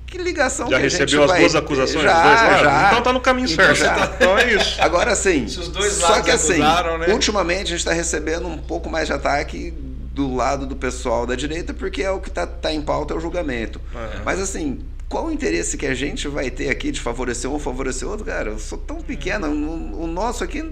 Que ligação já que a gente recebeu as duas acusações dos dois lados? Já. Então tá no caminho certo. Então é isso. Agora, assim, se os dois só que assim, acusaram, né? ultimamente a gente está recebendo um pouco mais de ataque do lado do pessoal da direita, porque é o que tá em pauta, é o julgamento. Mas assim, qual o interesse que a gente vai ter aqui de favorecer um ou favorecer outro? Cara, eu sou tão pequeno, o nosso aqui...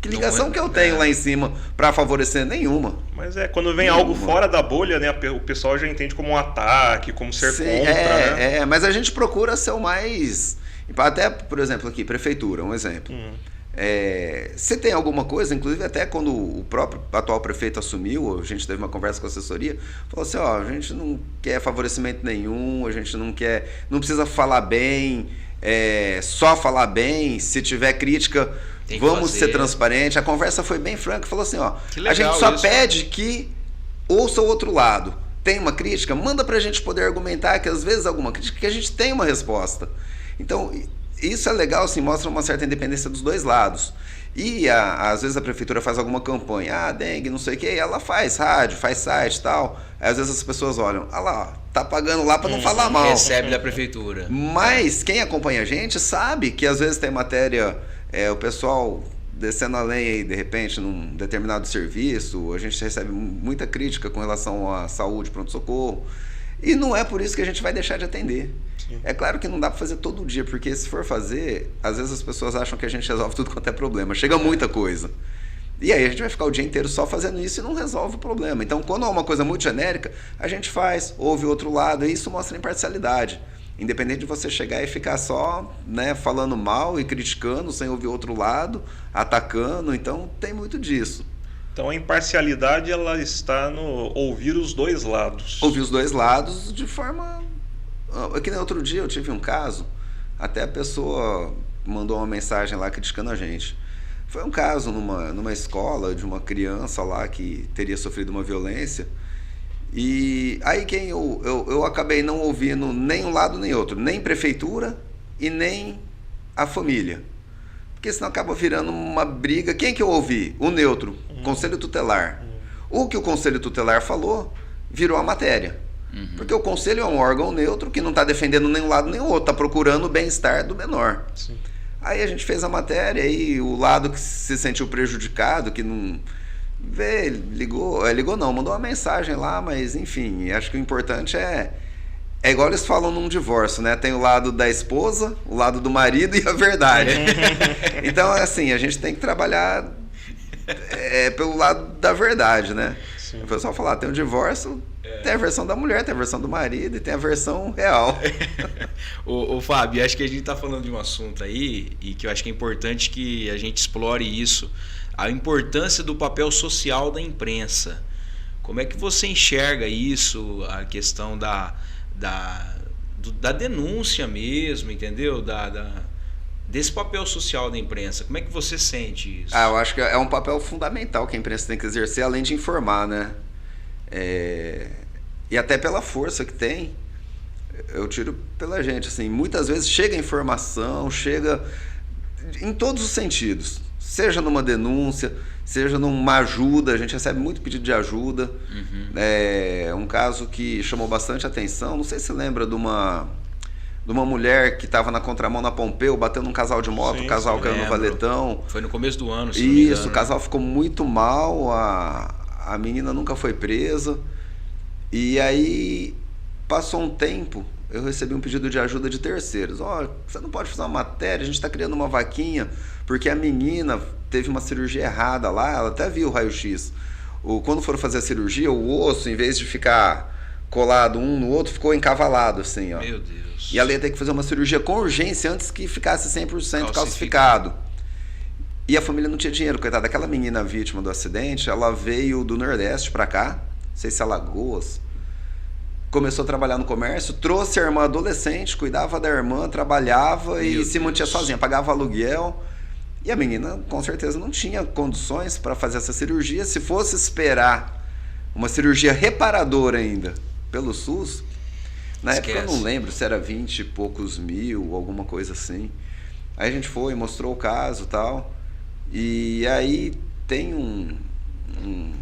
Que ligação que eu tenho lá em cima para favorecer? Nenhuma. Mas quando vem algo fora da bolha, né, o pessoal já entende como um ataque, como ser contra, né? Mas a gente procura ser o mais... Até, por exemplo, aqui, prefeitura, um exemplo. Se tem alguma coisa, inclusive até quando o próprio atual prefeito assumiu, a gente teve uma conversa com a assessoria, falou assim, a gente não quer favorecimento nenhum, a gente não precisa falar bem, só falar bem, se tiver crítica... Vamos ser transparentes. A conversa foi bem franca. Falou assim, a gente só pede que ouça o outro lado. Tem uma crítica? Manda pra gente poder argumentar que às vezes alguma crítica que a gente tem uma resposta. Então, isso é legal, assim, mostra uma certa independência dos dois lados. E às vezes a prefeitura faz alguma campanha, dengue, não sei o que, ela faz rádio, faz site e tal. Aí às vezes as pessoas olham, lá, tá pagando lá para não falar mal. Recebe da prefeitura. Mas quem acompanha a gente sabe que às vezes tem matéria... o pessoal descendo a lenha aí, de repente, num determinado serviço, a gente recebe muita crítica com relação à saúde, pronto-socorro. E não é por isso que a gente vai deixar de atender. Sim. É claro que não dá para fazer todo dia, porque se for fazer, às vezes as pessoas acham que a gente resolve tudo quanto é problema. Chega muita coisa. E aí a gente vai ficar o dia inteiro só fazendo isso e não resolve o problema. Então, quando é uma coisa muito genérica, a gente faz, ouve o outro lado, e isso mostra imparcialidade. Independente de você chegar e ficar só, né, falando mal e criticando, sem ouvir o outro lado, atacando. Então, tem muito disso. Então, a imparcialidade ela está no ouvir os dois lados. Ouvir os dois lados de forma... Que nem outro dia eu tive um caso, até a pessoa mandou uma mensagem lá criticando a gente. Foi um caso numa escola de uma criança lá que teria sofrido uma violência. E aí eu acabei não ouvindo nem um lado nem outro, nem prefeitura e nem a família. Porque senão acaba virando uma briga. Quem que eu ouvi? O neutro, Conselho Tutelar. O que o Conselho Tutelar falou virou a matéria. Porque o Conselho é um órgão neutro que não está defendendo nem um lado nem o outro, está procurando o bem-estar do menor. Sim. Aí a gente fez a matéria e o lado que se sentiu prejudicado, que não... ligou não, mandou uma mensagem lá, mas enfim, acho que o importante é igual eles falam num divórcio, né? Tem o lado da esposa, o lado do marido e a verdade. Então, assim, a gente tem que trabalhar pelo lado da verdade, né? Sim. O pessoal fala, tem o divórcio, tem a versão da mulher, tem a versão do marido e tem a versão real. Ô Fábio, acho que a gente está falando de um assunto aí e que eu acho que é importante que a gente explore isso. A importância do papel social da imprensa. Como é que você enxerga isso, a questão da denúncia mesmo, entendeu? Desse papel social da imprensa. Como é que você sente isso? Eu acho que é um papel fundamental que a imprensa tem que exercer, além de informar, né? E até pela força que tem, eu tiro pela gente, assim, muitas vezes chega informação, chega em todos os sentidos. Seja numa denúncia, seja numa ajuda, a gente recebe muito pedido de ajuda. Um caso que chamou bastante atenção, não sei se lembra de uma mulher que estava na contramão na Pompeu, batendo num casal de moto, o casal caiu no valetão. Foi no começo do ano, se não me engano, Isso, o casal ficou muito mal, a menina nunca foi presa. E aí, passou um tempo, eu recebi um pedido de ajuda de terceiros. Você não pode fazer uma matéria, a gente está criando uma vaquinha, porque a menina teve uma cirurgia errada lá, ela até viu o raio-x. Quando foram fazer a cirurgia, o osso, em vez de ficar colado um no outro, ficou encavalado, assim, ó. Meu Deus. E ela ia ter que fazer uma cirurgia com urgência antes que ficasse 100% calcificado. E a família não tinha dinheiro, coitada. Aquela menina vítima do acidente, ela veio do Nordeste para cá, não sei se Alagoas, começou a trabalhar no comércio, trouxe a irmã adolescente, cuidava da irmã, trabalhava e se mantinha sozinha, pagava aluguel. E a menina, com certeza, não tinha condições para fazer essa cirurgia. Se fosse esperar uma cirurgia reparadora ainda pelo SUS, na época eu não lembro se era 20 e poucos mil, alguma coisa assim. Aí a gente foi, mostrou o caso e tal. E aí tem um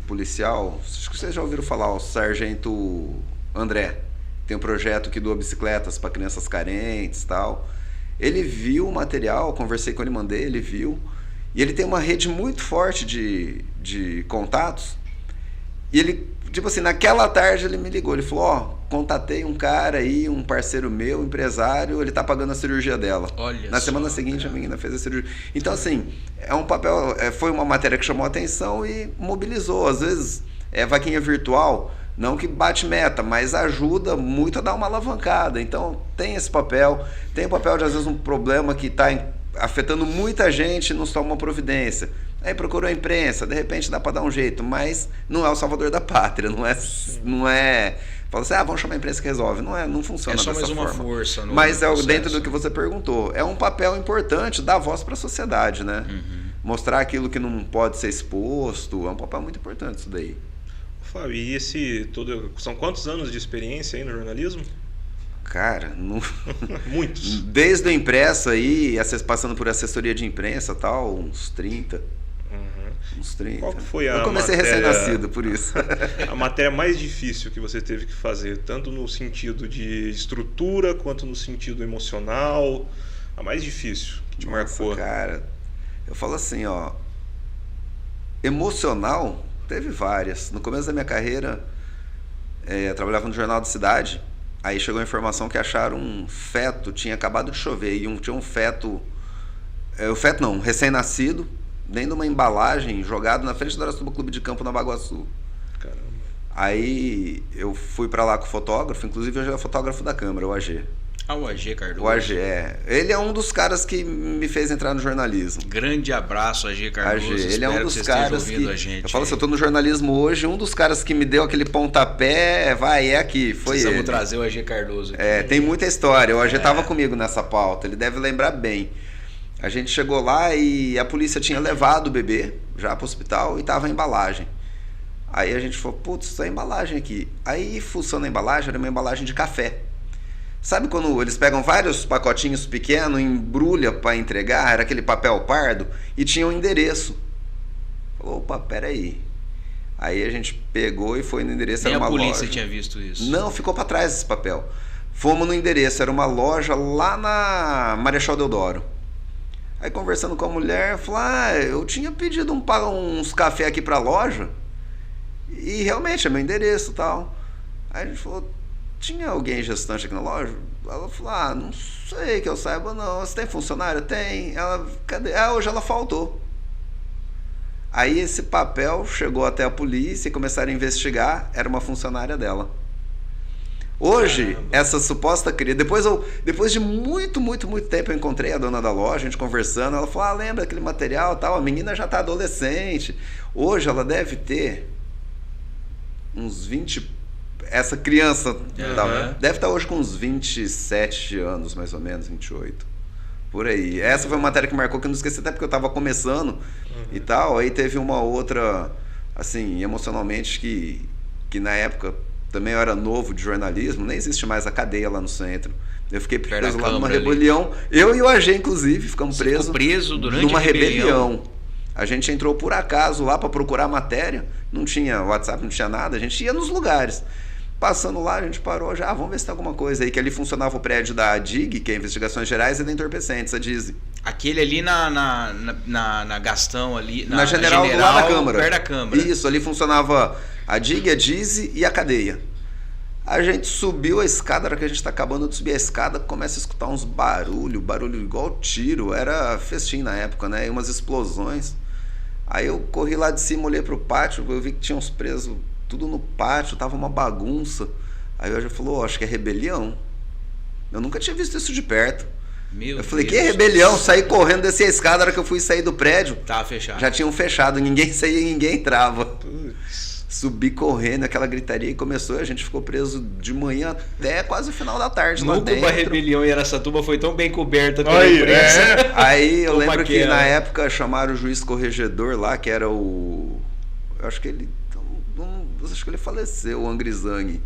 policial, acho que vocês já ouviram falar, o Sargento André. Tem um projeto que doa bicicletas para crianças carentes e tal. Ele viu o material, conversei com ele, mandei, ele viu. E ele tem uma rede muito forte de contatos. E ele, tipo assim, naquela tarde ele me ligou. Ele falou, contatei um cara aí, um parceiro meu, empresário, ele tá pagando a cirurgia dela. Olha Na semana seguinte, cara, a menina fez a cirurgia. Então, assim, é um papel, foi uma matéria que chamou a atenção e mobilizou. Às vezes, vaquinha virtual, não que bate meta, mas ajuda muito a dar uma alavancada. Então, tem esse papel. Tem o papel de, às vezes, um problema que está afetando muita gente e não se toma uma providência. Aí procurou a imprensa, de repente dá para dar um jeito, mas não é o salvador da pátria, não é fala assim, vamos chamar a imprensa que resolve. Não funciona dessa forma. É só mais uma força. Mas dentro do que você perguntou, é um papel importante dar voz para a sociedade, né? Mostrar aquilo que não pode ser exposto, é um papel muito importante isso daí. Fábio, e são quantos anos de experiência aí no jornalismo? Cara, muitos. Desde o impresso aí, passando por assessoria de imprensa e tal, uns 30. Uns 30. Qual que foi a Eu comecei recém-nascido, por isso. A matéria mais difícil que você teve que fazer, tanto no sentido de estrutura, quanto no sentido emocional, a mais difícil que te marcou? Cara, eu falo assim, emocional, teve várias. No começo da minha carreira, trabalhava no Jornal da Cidade, aí chegou a informação que acharam um feto, tinha acabado de chover, e tinha um feto, um recém-nascido, dentro de uma embalagem, jogado na frente do Araçatuba Clube de Campo, na Baguaçu. Caramba. Aí eu fui pra lá com o fotógrafo, inclusive hoje é o fotógrafo da Câmara, o AG. O AG Cardoso. O AG, ele é um dos caras que me fez entrar no jornalismo. Grande abraço, AG Cardoso. AG, ele é um dos caras que... A gente, eu falo assim, eu tô no jornalismo hoje, um dos caras que me deu aquele pontapé, é aqui, foi ele. Precisamos trazer o AG Cardoso aqui. Tem muita história, o AG tava comigo nessa pauta, ele deve lembrar bem. A gente chegou lá e a polícia tinha levado o bebê já pro hospital e tava a embalagem. Aí a gente falou, putz, isso é a embalagem aqui. Aí, fuçando a embalagem, era uma embalagem de café. Sabe quando eles pegam vários pacotinhos pequenos, embrulha para entregar, era aquele papel pardo, e tinha um endereço. Falou, opa, peraí. Aí a gente pegou e foi no endereço, era uma loja. Nem a polícia tinha visto isso? Não, ficou para trás esse papel. Fomos no endereço, era uma loja lá na Marechal Deodoro. Aí conversando com a mulher, falou, eu tinha pedido uns café aqui para a loja, e realmente é meu endereço e tal. Aí a gente falou, tinha alguém gestante aqui na loja? Ela falou, não sei que eu saiba não. Você tem funcionário? Tem. Ela, cadê? Hoje ela faltou. Aí esse papel chegou até a polícia e começaram a investigar, era uma funcionária dela. Hoje, caramba, essa suposta criança, depois de muito tempo eu encontrei a dona da loja, a gente conversando, ela falou, lembra aquele material e tal, a menina já tá adolescente. Hoje ela deve ter uns 20... Essa criança deve estar hoje com uns 27 anos, mais ou menos, 28. Por aí. Essa foi uma matéria que marcou, que eu não esqueci até porque eu estava começando e tal. Aí teve uma outra, assim, emocionalmente, que na época também eu era novo de jornalismo, nem existe mais a cadeia lá no centro. Eu fiquei preso lá numa rebelião. Eu e o AG, inclusive, ficamos presos. Ficou preso durante numa rebelião. A gente entrou por acaso lá para procurar matéria. Não tinha WhatsApp, não tinha nada. A gente ia nos lugares. Passando lá, a gente parou já, vamos ver se tem alguma coisa aí, que ali funcionava o prédio da ADIG, que é Investigações Gerais, e da Entorpecentes, a DISE. Aquele ali na Gastão, ali, na General, do lado da Câmara. Perto da Câmara. Isso, ali funcionava a DIG, a DISE e a cadeia. A gente subiu a escada, na hora que a gente tá acabando de subir a escada, começa a escutar uns barulho igual tiro, era festim na época, né, e umas explosões. Aí eu corri lá de cima, olhei pro pátio, eu vi que tinha uns presos tudo no pátio, tava uma bagunça. Aí o AG falou, acho que é rebelião. Eu nunca tinha visto isso de perto. Eu falei, que rebelião? Saí correndo, desci a escada, na hora que eu fui sair do prédio, tava fechado. Já tinham fechado, ninguém saía, ninguém entrava. Subi correndo, aquela gritaria, e começou, a gente ficou preso de manhã até quase o final da tarde lá dentro. A rebelião em Araçatuba foi tão bem coberta pela imprensa. Aí eu lembro que na época chamaram o juiz corregedor lá, que era o... acho que ele faleceu, o Angrizang.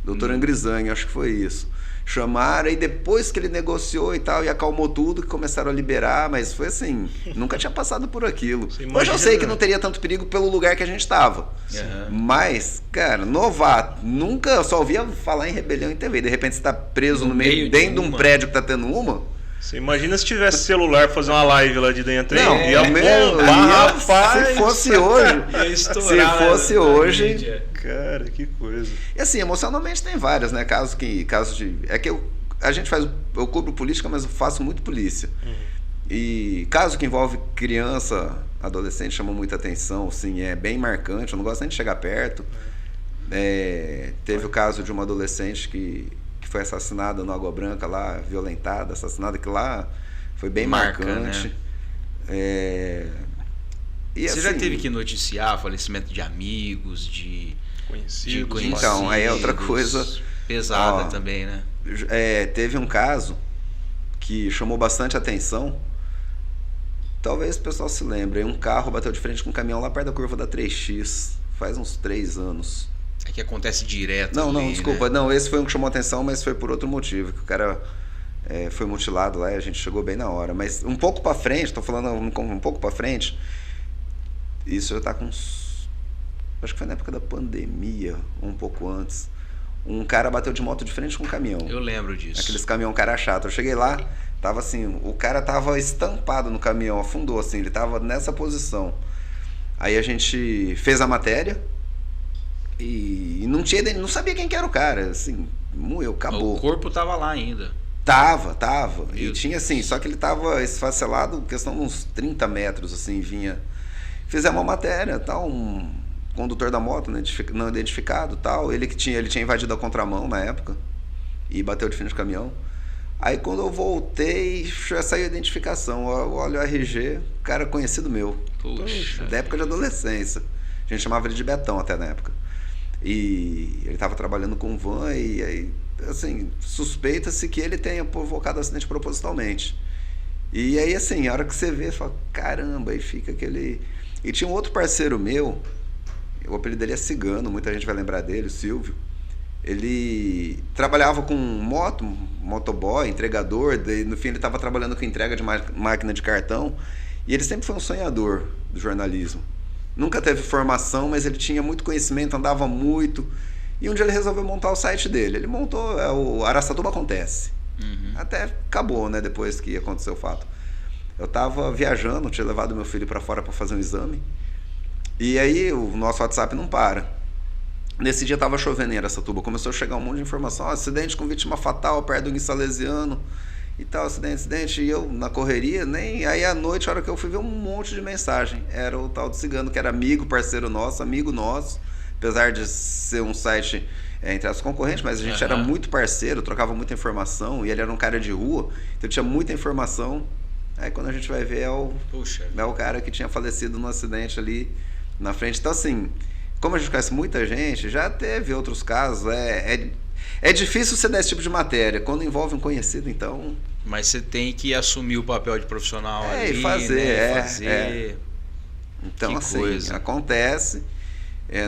Doutor Angrizang, acho que foi isso. Chamaram, e depois que ele negociou e tal, e acalmou tudo, que começaram a liberar, mas foi assim, nunca tinha passado por aquilo. Hoje eu sei que não teria tanto perigo pelo lugar que a gente estava. Mas, cara, novato, nunca só ouvia falar em rebelião em TV. De repente você tá preso no meio dentro de um prédio que tá tendo uma. Você imagina se tivesse celular fazer uma live lá de dentro? Não, rapaz, se fosse hoje, cara, que coisa. E assim, emocionalmente tem várias, né? Eu cubro política, mas eu faço muito polícia. E caso que envolve criança, adolescente, chama muita atenção, assim, é bem marcante. Eu não gosto nem de chegar perto. Teve o caso de uma adolescente que foi assassinada no Água Branca lá, violentada, assassinada, que lá foi bem marcante. Né? E você já teve que noticiar falecimento de amigos, de conhecidos? Então, aí é outra coisa pesada também, né? Teve um caso que chamou bastante atenção. Talvez o pessoal se lembre. Um carro bateu de frente com um caminhão lá perto da curva da 3X, faz uns 3 anos. É que acontece direto. Não, desculpa. Né? Não, esse foi um que chamou atenção, mas foi por outro motivo. Que o cara foi mutilado lá e a gente chegou bem na hora. Mas um pouco pra frente, tô falando um pouco pra frente, isso já tá com uns... Acho que foi na época da pandemia, um pouco antes. Um cara bateu de moto de frente com um caminhão. Eu lembro disso. Aqueles caminhão cara chato. Eu cheguei lá, tava assim, o cara tava estampado no caminhão, afundou assim, ele tava nessa posição. Aí a gente fez a matéria. E não sabia quem que era o cara, assim, moeu, acabou. O corpo tava lá ainda. Tava. Meu E tinha assim, só que ele tava esfacelado, questão de uns 30 metros, assim, vinha. Fizemos uma matéria, tal, um condutor da moto, né, não identificado, tal. Ele tinha invadido a contramão na época e bateu de frente do caminhão. Aí quando eu voltei, já saiu a identificação. Eu olho o RG, cara conhecido meu. Puxa. Da época de adolescência. A gente chamava ele de Betão até na época. E ele estava trabalhando com van e aí, assim, suspeita-se que ele tenha provocado acidente propositalmente. E aí, assim, a hora que você vê, você fala, caramba, aí fica aquele... E tinha um outro parceiro meu, o apelido dele é Cigano, muita gente vai lembrar dele, o Silvio. Ele trabalhava com motoboy, entregador, daí no fim ele estava trabalhando com entrega de máquina de cartão, e ele sempre foi um sonhador do jornalismo. Nunca teve formação, mas ele tinha muito conhecimento, andava muito, e um dia ele resolveu montar o site dele. Ele montou o Araçatuba Acontece. Até acabou, né, depois que aconteceu o fato. Eu estava viajando, tinha levado meu filho para fora para fazer um exame, e aí o nosso WhatsApp não para. Nesse dia estava chovendo em Araçatuba, começou a chegar um monte de informação, acidente com vítima fatal perto do Guim Salesiano e tal, acidente, e eu na correria, nem aí à noite, a hora que eu fui ver um monte de mensagem, era o tal do Cigano, que era amigo, parceiro nosso, amigo nosso, apesar de ser um site entre as concorrentes, mas a gente era muito parceiro, trocava muita informação, e ele era um cara de rua, então tinha muita informação. Aí quando a gente vai ver é o cara que tinha falecido no acidente ali na frente. Então assim, como a gente conhece muita gente, já teve outros casos, é difícil você dar esse tipo de matéria, quando envolve um conhecido, então... Mas você tem que assumir o papel de profissional ali, e fazer, né? Fazer. Então Que assim, coisa. acontece,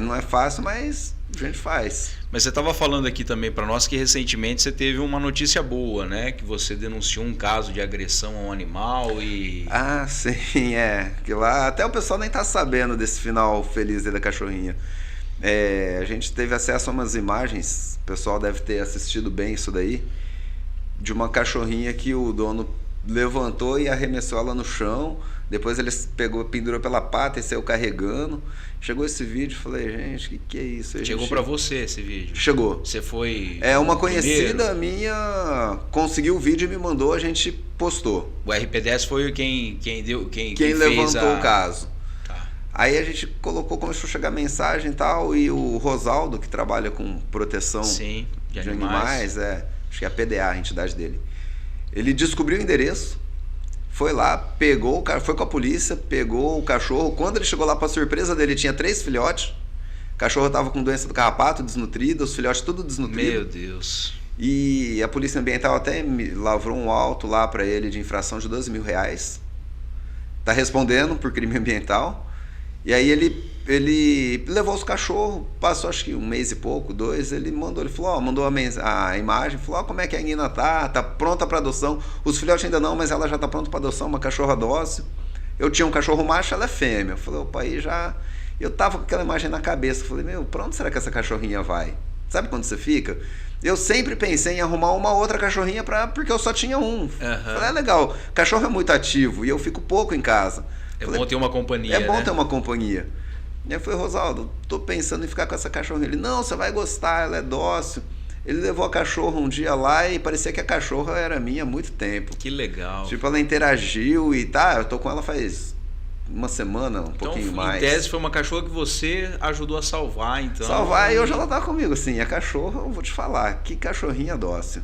não é fácil, mas a gente faz. Mas você estava falando aqui também para nós que recentemente você teve uma notícia boa, né? Que você denunciou um caso de agressão a um animal e... Ah, sim, que lá até o pessoal nem tá sabendo desse final feliz aí da cachorrinha. A gente teve acesso a umas imagens, o pessoal deve ter assistido bem isso daí, de uma cachorrinha que o dono levantou e arremessou ela no chão, depois ele pendurou pela pata e saiu carregando. Chegou esse vídeo, falei, gente, que é isso? Chegou para você esse vídeo? Chegou. Você foi... Uma conhecida minha conseguiu o vídeo e me mandou, a gente postou. O RP10 foi quem levantou o caso. Tá. Aí a gente começou a chegar mensagem e tal, e o Rosaldo, que trabalha com proteção de animais, acho que é a PDA, a entidade dele. Ele descobriu o endereço, foi lá, pegou o cachorro, foi com a polícia, pegou o cachorro. Quando ele chegou lá, para surpresa dele, tinha 3 filhotes. O cachorro estava com doença do carrapato, desnutrido, os filhotes tudo desnutridos. Meu Deus. E a polícia ambiental até lavrou um auto lá para ele de infração de R$12 mil. Tá respondendo por crime ambiental. E aí ele levou os cachorros, passou acho que 1 mês e pouco, 2, ele falou, mandou a imagem, falou, como é que a Nina tá pronta para adoção. Os filhotes ainda não, mas ela já tá pronta para adoção, uma cachorra dócil. Eu tinha um cachorro macho, ela é fêmea. Eu falei, opa, aí já... Eu tava com aquela imagem na cabeça, falei, pra onde será que essa cachorrinha vai? Sabe quando você fica? Eu sempre pensei em arrumar uma outra cachorrinha porque eu só tinha um. Falei, legal, cachorro é muito ativo e eu fico pouco em casa. Bom ter uma companhia, É bom ter uma companhia. E eu falei, Rosaldo, tô pensando em ficar com essa cachorrinha. Ele, não, você vai gostar, ela é dócil. Ele levou a cachorra um dia lá e parecia que a cachorra era minha há muito tempo. Que legal. Tipo, ela interagiu e eu tô com ela faz uma semana, pouquinho mais. Em tese foi uma cachorra que você ajudou a salvar, então. Salvar, e hoje ela tá comigo, assim. A cachorra, eu vou te falar, que cachorrinha dócil.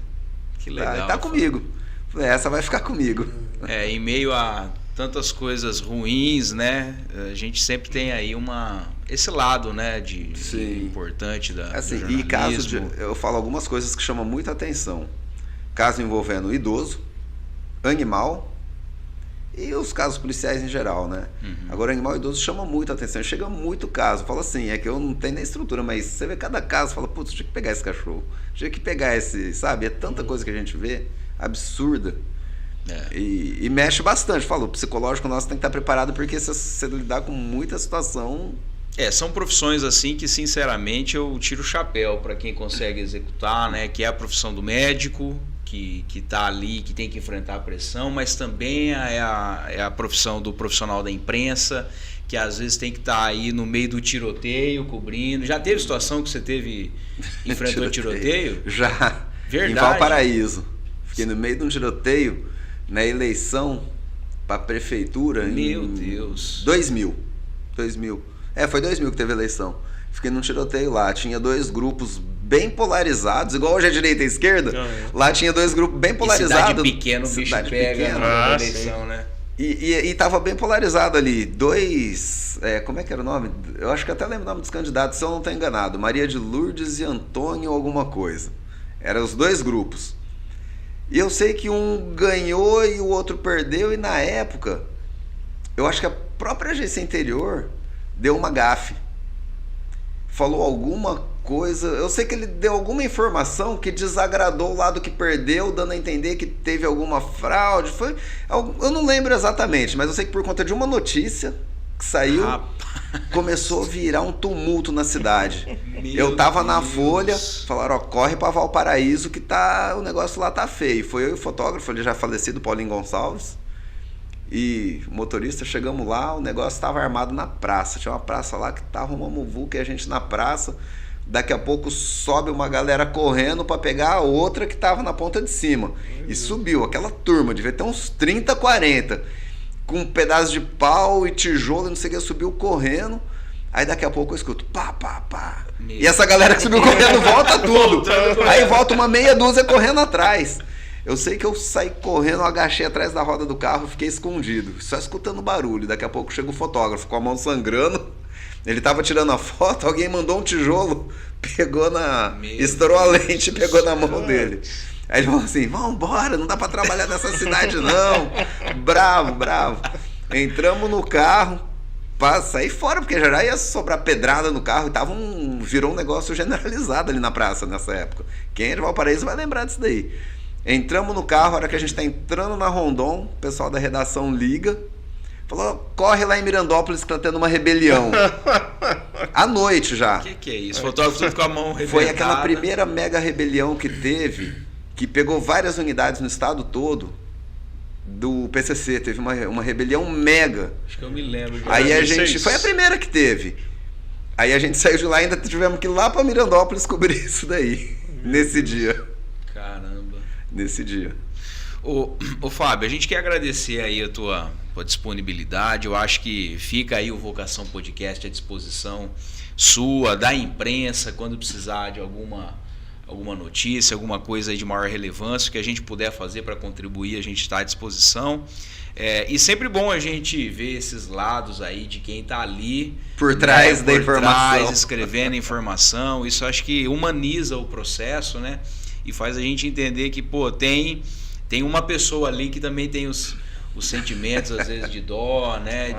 Que legal. Tá comigo. Falei, essa vai ficar comigo. Em meio a tantas coisas ruins, né? A gente sempre tem aí esse lado, né, de importante da assim, do jornalismo. E caso eu falo algumas coisas que chamam muita atenção. Caso envolvendo idoso, animal e os casos policiais em geral, né? Agora, animal e idoso chama muita atenção. Chega muito caso. Fala assim, é que eu não tenho nem estrutura, mas você vê cada caso, fala, putz, tinha que pegar esse cachorro. Tinha que pegar esse, sabe? É tanta coisa que a gente vê, absurda. E mexe bastante. Falou, o psicológico nosso tem que estar preparado, porque você lidar com muita situação. São profissões assim que, sinceramente, eu tiro o chapéu para quem consegue executar, né? Que é a profissão do médico, que tá ali, que tem que enfrentar a pressão, mas também é a profissão do profissional da imprensa, que às vezes tem que estar aí no meio do tiroteio, cobrindo. Já teve situação que você enfrentou tiroteio? Já. Verdade. Em Valparaíso. Fiquei no meio de um tiroteio na eleição para prefeitura. Meu Deus. 2000. Foi 2000 que teve a eleição. Fiquei num tiroteio lá. Tinha 2 grupos bem polarizados, igual hoje é direita e esquerda. Lá tinha 2 grupos bem polarizados. Cidade pequena, o bicho pega na eleição, né? E tava bem polarizado ali. 2. Como é que era o nome? Eu acho que até lembro o nome dos candidatos, se eu não estou enganado. Maria de Lourdes e Antônio alguma coisa. Eram os 2 grupos. E eu sei que um ganhou e o outro perdeu, e na época, eu acho que a própria agência interior deu uma gafe. Falou alguma coisa, eu sei que ele deu alguma informação que desagradou o lado que perdeu, dando a entender que teve alguma fraude. Eu não lembro exatamente, mas eu sei que por conta de uma notícia que saiu, começou a virar um tumulto na cidade. Eu tava na Folha, falaram, corre pra Valparaíso que o negócio lá tá feio. Foi eu e o fotógrafo, ele já falecido, Paulinho Gonçalves, e o motorista, chegamos lá, o negócio estava armado na praça. Tinha uma praça lá que tava uma muvuca e a gente na praça. Daqui a pouco sobe uma galera correndo para pegar a outra que tava na ponta de cima. E subiu aquela turma, devia ter uns 30, 40, com um pedaço de pau e tijolo, não sei o que, subiu correndo. Aí daqui a pouco eu escuto pá, pá, pá. E essa galera que subiu correndo volta tudo. Aí volta uma meia dúzia correndo atrás. Eu sei que eu saí correndo, agachei atrás da roda do carro, fiquei escondido, só escutando barulho. Daqui a pouco chega o fotógrafo com a mão sangrando. Ele tava tirando a foto, alguém mandou um tijolo, estourou a lente e pegou na mão dele. Aí ele falou assim, vambora, não dá pra trabalhar nessa cidade não. Bravo. Entramos no carro, saí fora, porque já ia sobrar pedrada no carro, e virou um negócio generalizado ali na praça nessa época. Quem é de Valparaíso vai lembrar disso daí. Entramos no carro, a hora que a gente tá entrando na Rondon, o pessoal da redação liga, falou, corre lá em Mirandópolis que tá tendo uma rebelião. À noite já. O que é isso? O fotógrafo tudo com a mão arrebentada. Foi aquela primeira mega rebelião que teve, que pegou várias unidades no estado todo, do PCC. Teve uma rebelião mega. Acho que eu me lembro. Aí a gente... Foi a primeira que teve. Aí a gente saiu de lá e ainda tivemos que ir lá pra Mirandópolis cobrir isso daí. Nesse dia. Caramba. Nesse dia. Ô Fábio, a gente quer agradecer aí a tua disponibilidade. Eu acho que fica aí o Vocação Podcast à disposição sua, da imprensa, quando precisar de alguma notícia, alguma coisa aí de maior relevância que a gente puder fazer para contribuir, a gente está à disposição. E sempre bom a gente ver esses lados aí de quem está ali por trás da informação, escrevendo informação. Isso acho que humaniza o processo, né? E faz a gente entender que, tem uma pessoa ali que também tem os sentimentos, às vezes, de dó, né?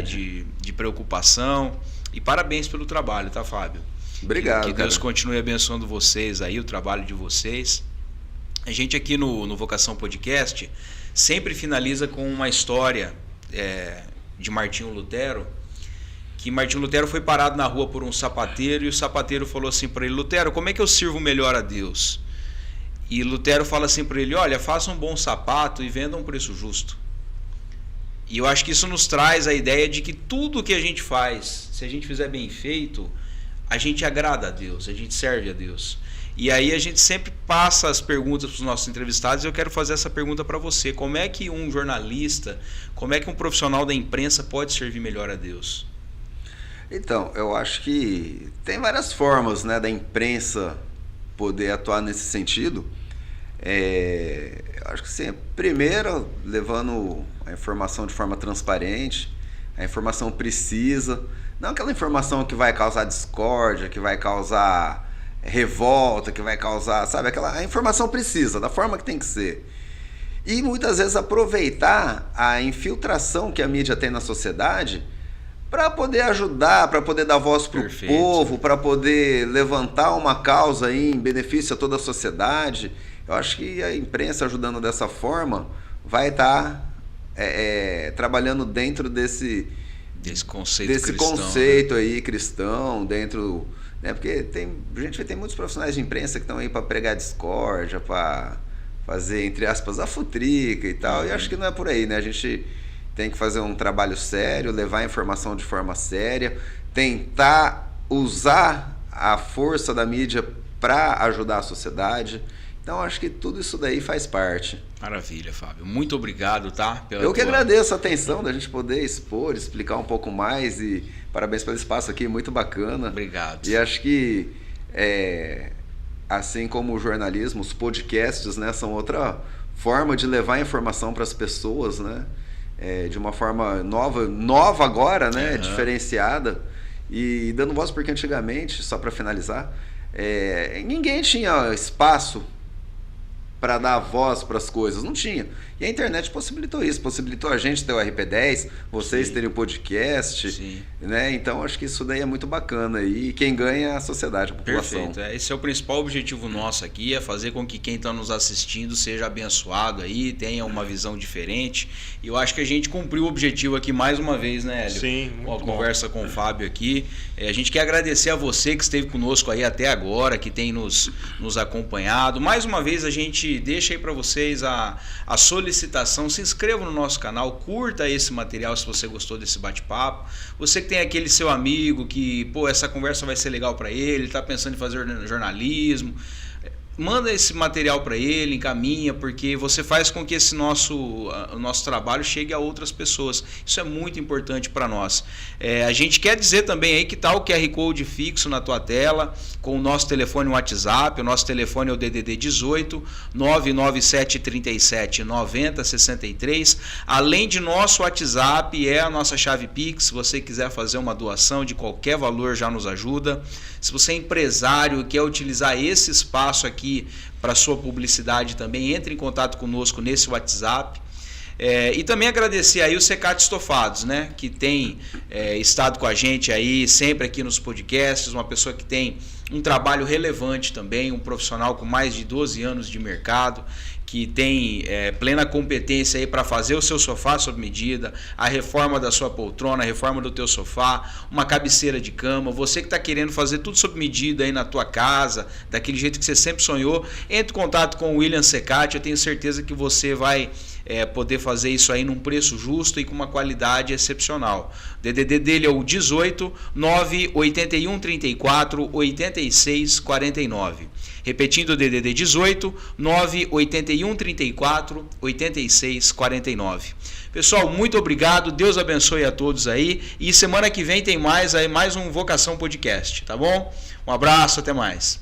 De preocupação. E parabéns pelo trabalho, tá, Fábio? Obrigado. Que Deus continue abençoando vocês aí, o trabalho de vocês. A gente aqui no Vocação Podcast sempre finaliza com uma história de Martinho Lutero, que Martinho Lutero foi parado na rua por um sapateiro e o sapateiro falou assim para ele, Lutero, como é que eu sirvo melhor a Deus? E Lutero fala assim para ele, olha, faça um bom sapato e venda a um preço justo. E eu acho que isso nos traz a ideia de que tudo que a gente faz, se a gente fizer bem feito, a gente agrada a Deus, a gente serve a Deus. E aí a gente sempre passa as perguntas para os nossos entrevistados e eu quero fazer essa pergunta para você. Como é que um jornalista, como é que um profissional da imprensa pode servir melhor a Deus? Então, eu acho que tem várias formas, né, da imprensa poder atuar nesse sentido. Eu acho que sim, primeiro, levando a informação de forma transparente, a informação precisa, não aquela informação que vai causar discórdia, que vai causar revolta, que vai causar, sabe, a informação precisa, da forma que tem que ser. E muitas vezes aproveitar a infiltração que a mídia tem na sociedade para poder ajudar, para poder dar voz para o povo, para poder levantar uma causa aí em benefício a toda a sociedade. Eu acho que a imprensa ajudando dessa forma vai estar trabalhando dentro desse conceito aí cristão, dentro, né? Porque a gente tem muitos profissionais de imprensa que estão aí para pregar discórdia, para fazer, entre aspas, a futrica e tal. E acho que não é por aí, né? A gente tem que fazer um trabalho sério, levar a informação de forma séria, tentar usar a força da mídia para ajudar a sociedade. Então, acho que tudo isso daí faz parte. Maravilha, Fábio. Muito obrigado, tá? Eu que agradeço a atenção da gente poder expor, explicar um pouco mais, e parabéns pelo espaço aqui, muito bacana. Obrigado. E acho que, assim como o jornalismo, os podcasts, né, são outra forma de levar informação para as pessoas, né? De uma forma nova agora, né? Diferenciada. E dando voz, porque antigamente, só para finalizar, ninguém tinha espaço para dar voz para as coisas, não tinha. E a internet possibilitou isso, possibilitou a gente ter o RP10, vocês Sim. terem o podcast, Sim. né? Então acho que isso daí é muito bacana, e quem ganha é a sociedade, a população. Perfeito. Esse é o principal objetivo nosso aqui, é fazer com que quem está nos assistindo seja abençoado aí, tenha uma visão diferente. E eu acho que a gente cumpriu o objetivo aqui mais uma vez, né, Hélio? Sim, Com a muito bom. conversa com o Fábio aqui. A gente quer agradecer a você que esteve conosco aí até agora, que tem nos acompanhado. Mais uma vez a gente deixa aí para vocês a solicitação, se inscreva no nosso canal, curta esse material se você gostou desse bate-papo. Você que tem aquele seu amigo que, pô, essa conversa vai ser legal para ele está pensando em fazer jornalismo, manda esse material para ele, encaminha, porque você faz com que o nosso trabalho chegue a outras pessoas. Isso é muito importante para nós. A gente quer dizer também aí que está o QR Code fixo na tua tela, com o nosso telefone WhatsApp. O nosso telefone é o DDD 18 997 37 90 63. Além de nosso WhatsApp, a nossa chave Pix. Se você quiser fazer uma doação de qualquer valor, já nos ajuda. Se você é empresário e quer utilizar esse espaço aqui para sua publicidade também, entre em contato conosco nesse WhatsApp. E também agradecer aí o Secate Estofados, né, que tem estado com a gente aí sempre aqui nos podcasts, uma pessoa que tem um trabalho relevante também, um profissional com mais de 12 anos de mercado, que tem plena competência aí para fazer o seu sofá sob medida, a reforma da sua poltrona, a reforma do teu sofá, uma cabeceira de cama. Você que está querendo fazer tudo sob medida aí na tua casa, daquele jeito que você sempre sonhou, entre em contato com o William Secate. Eu tenho certeza que você vai poder fazer isso aí num preço justo e com uma qualidade excepcional. O DDD dele é o 18 981 34 86 49. Repetindo, o DDD 18 981 34 86 49. Pessoal, muito obrigado. Deus abençoe a todos aí. E semana que vem tem mais um Vocação Podcast, tá bom? Um abraço, até mais.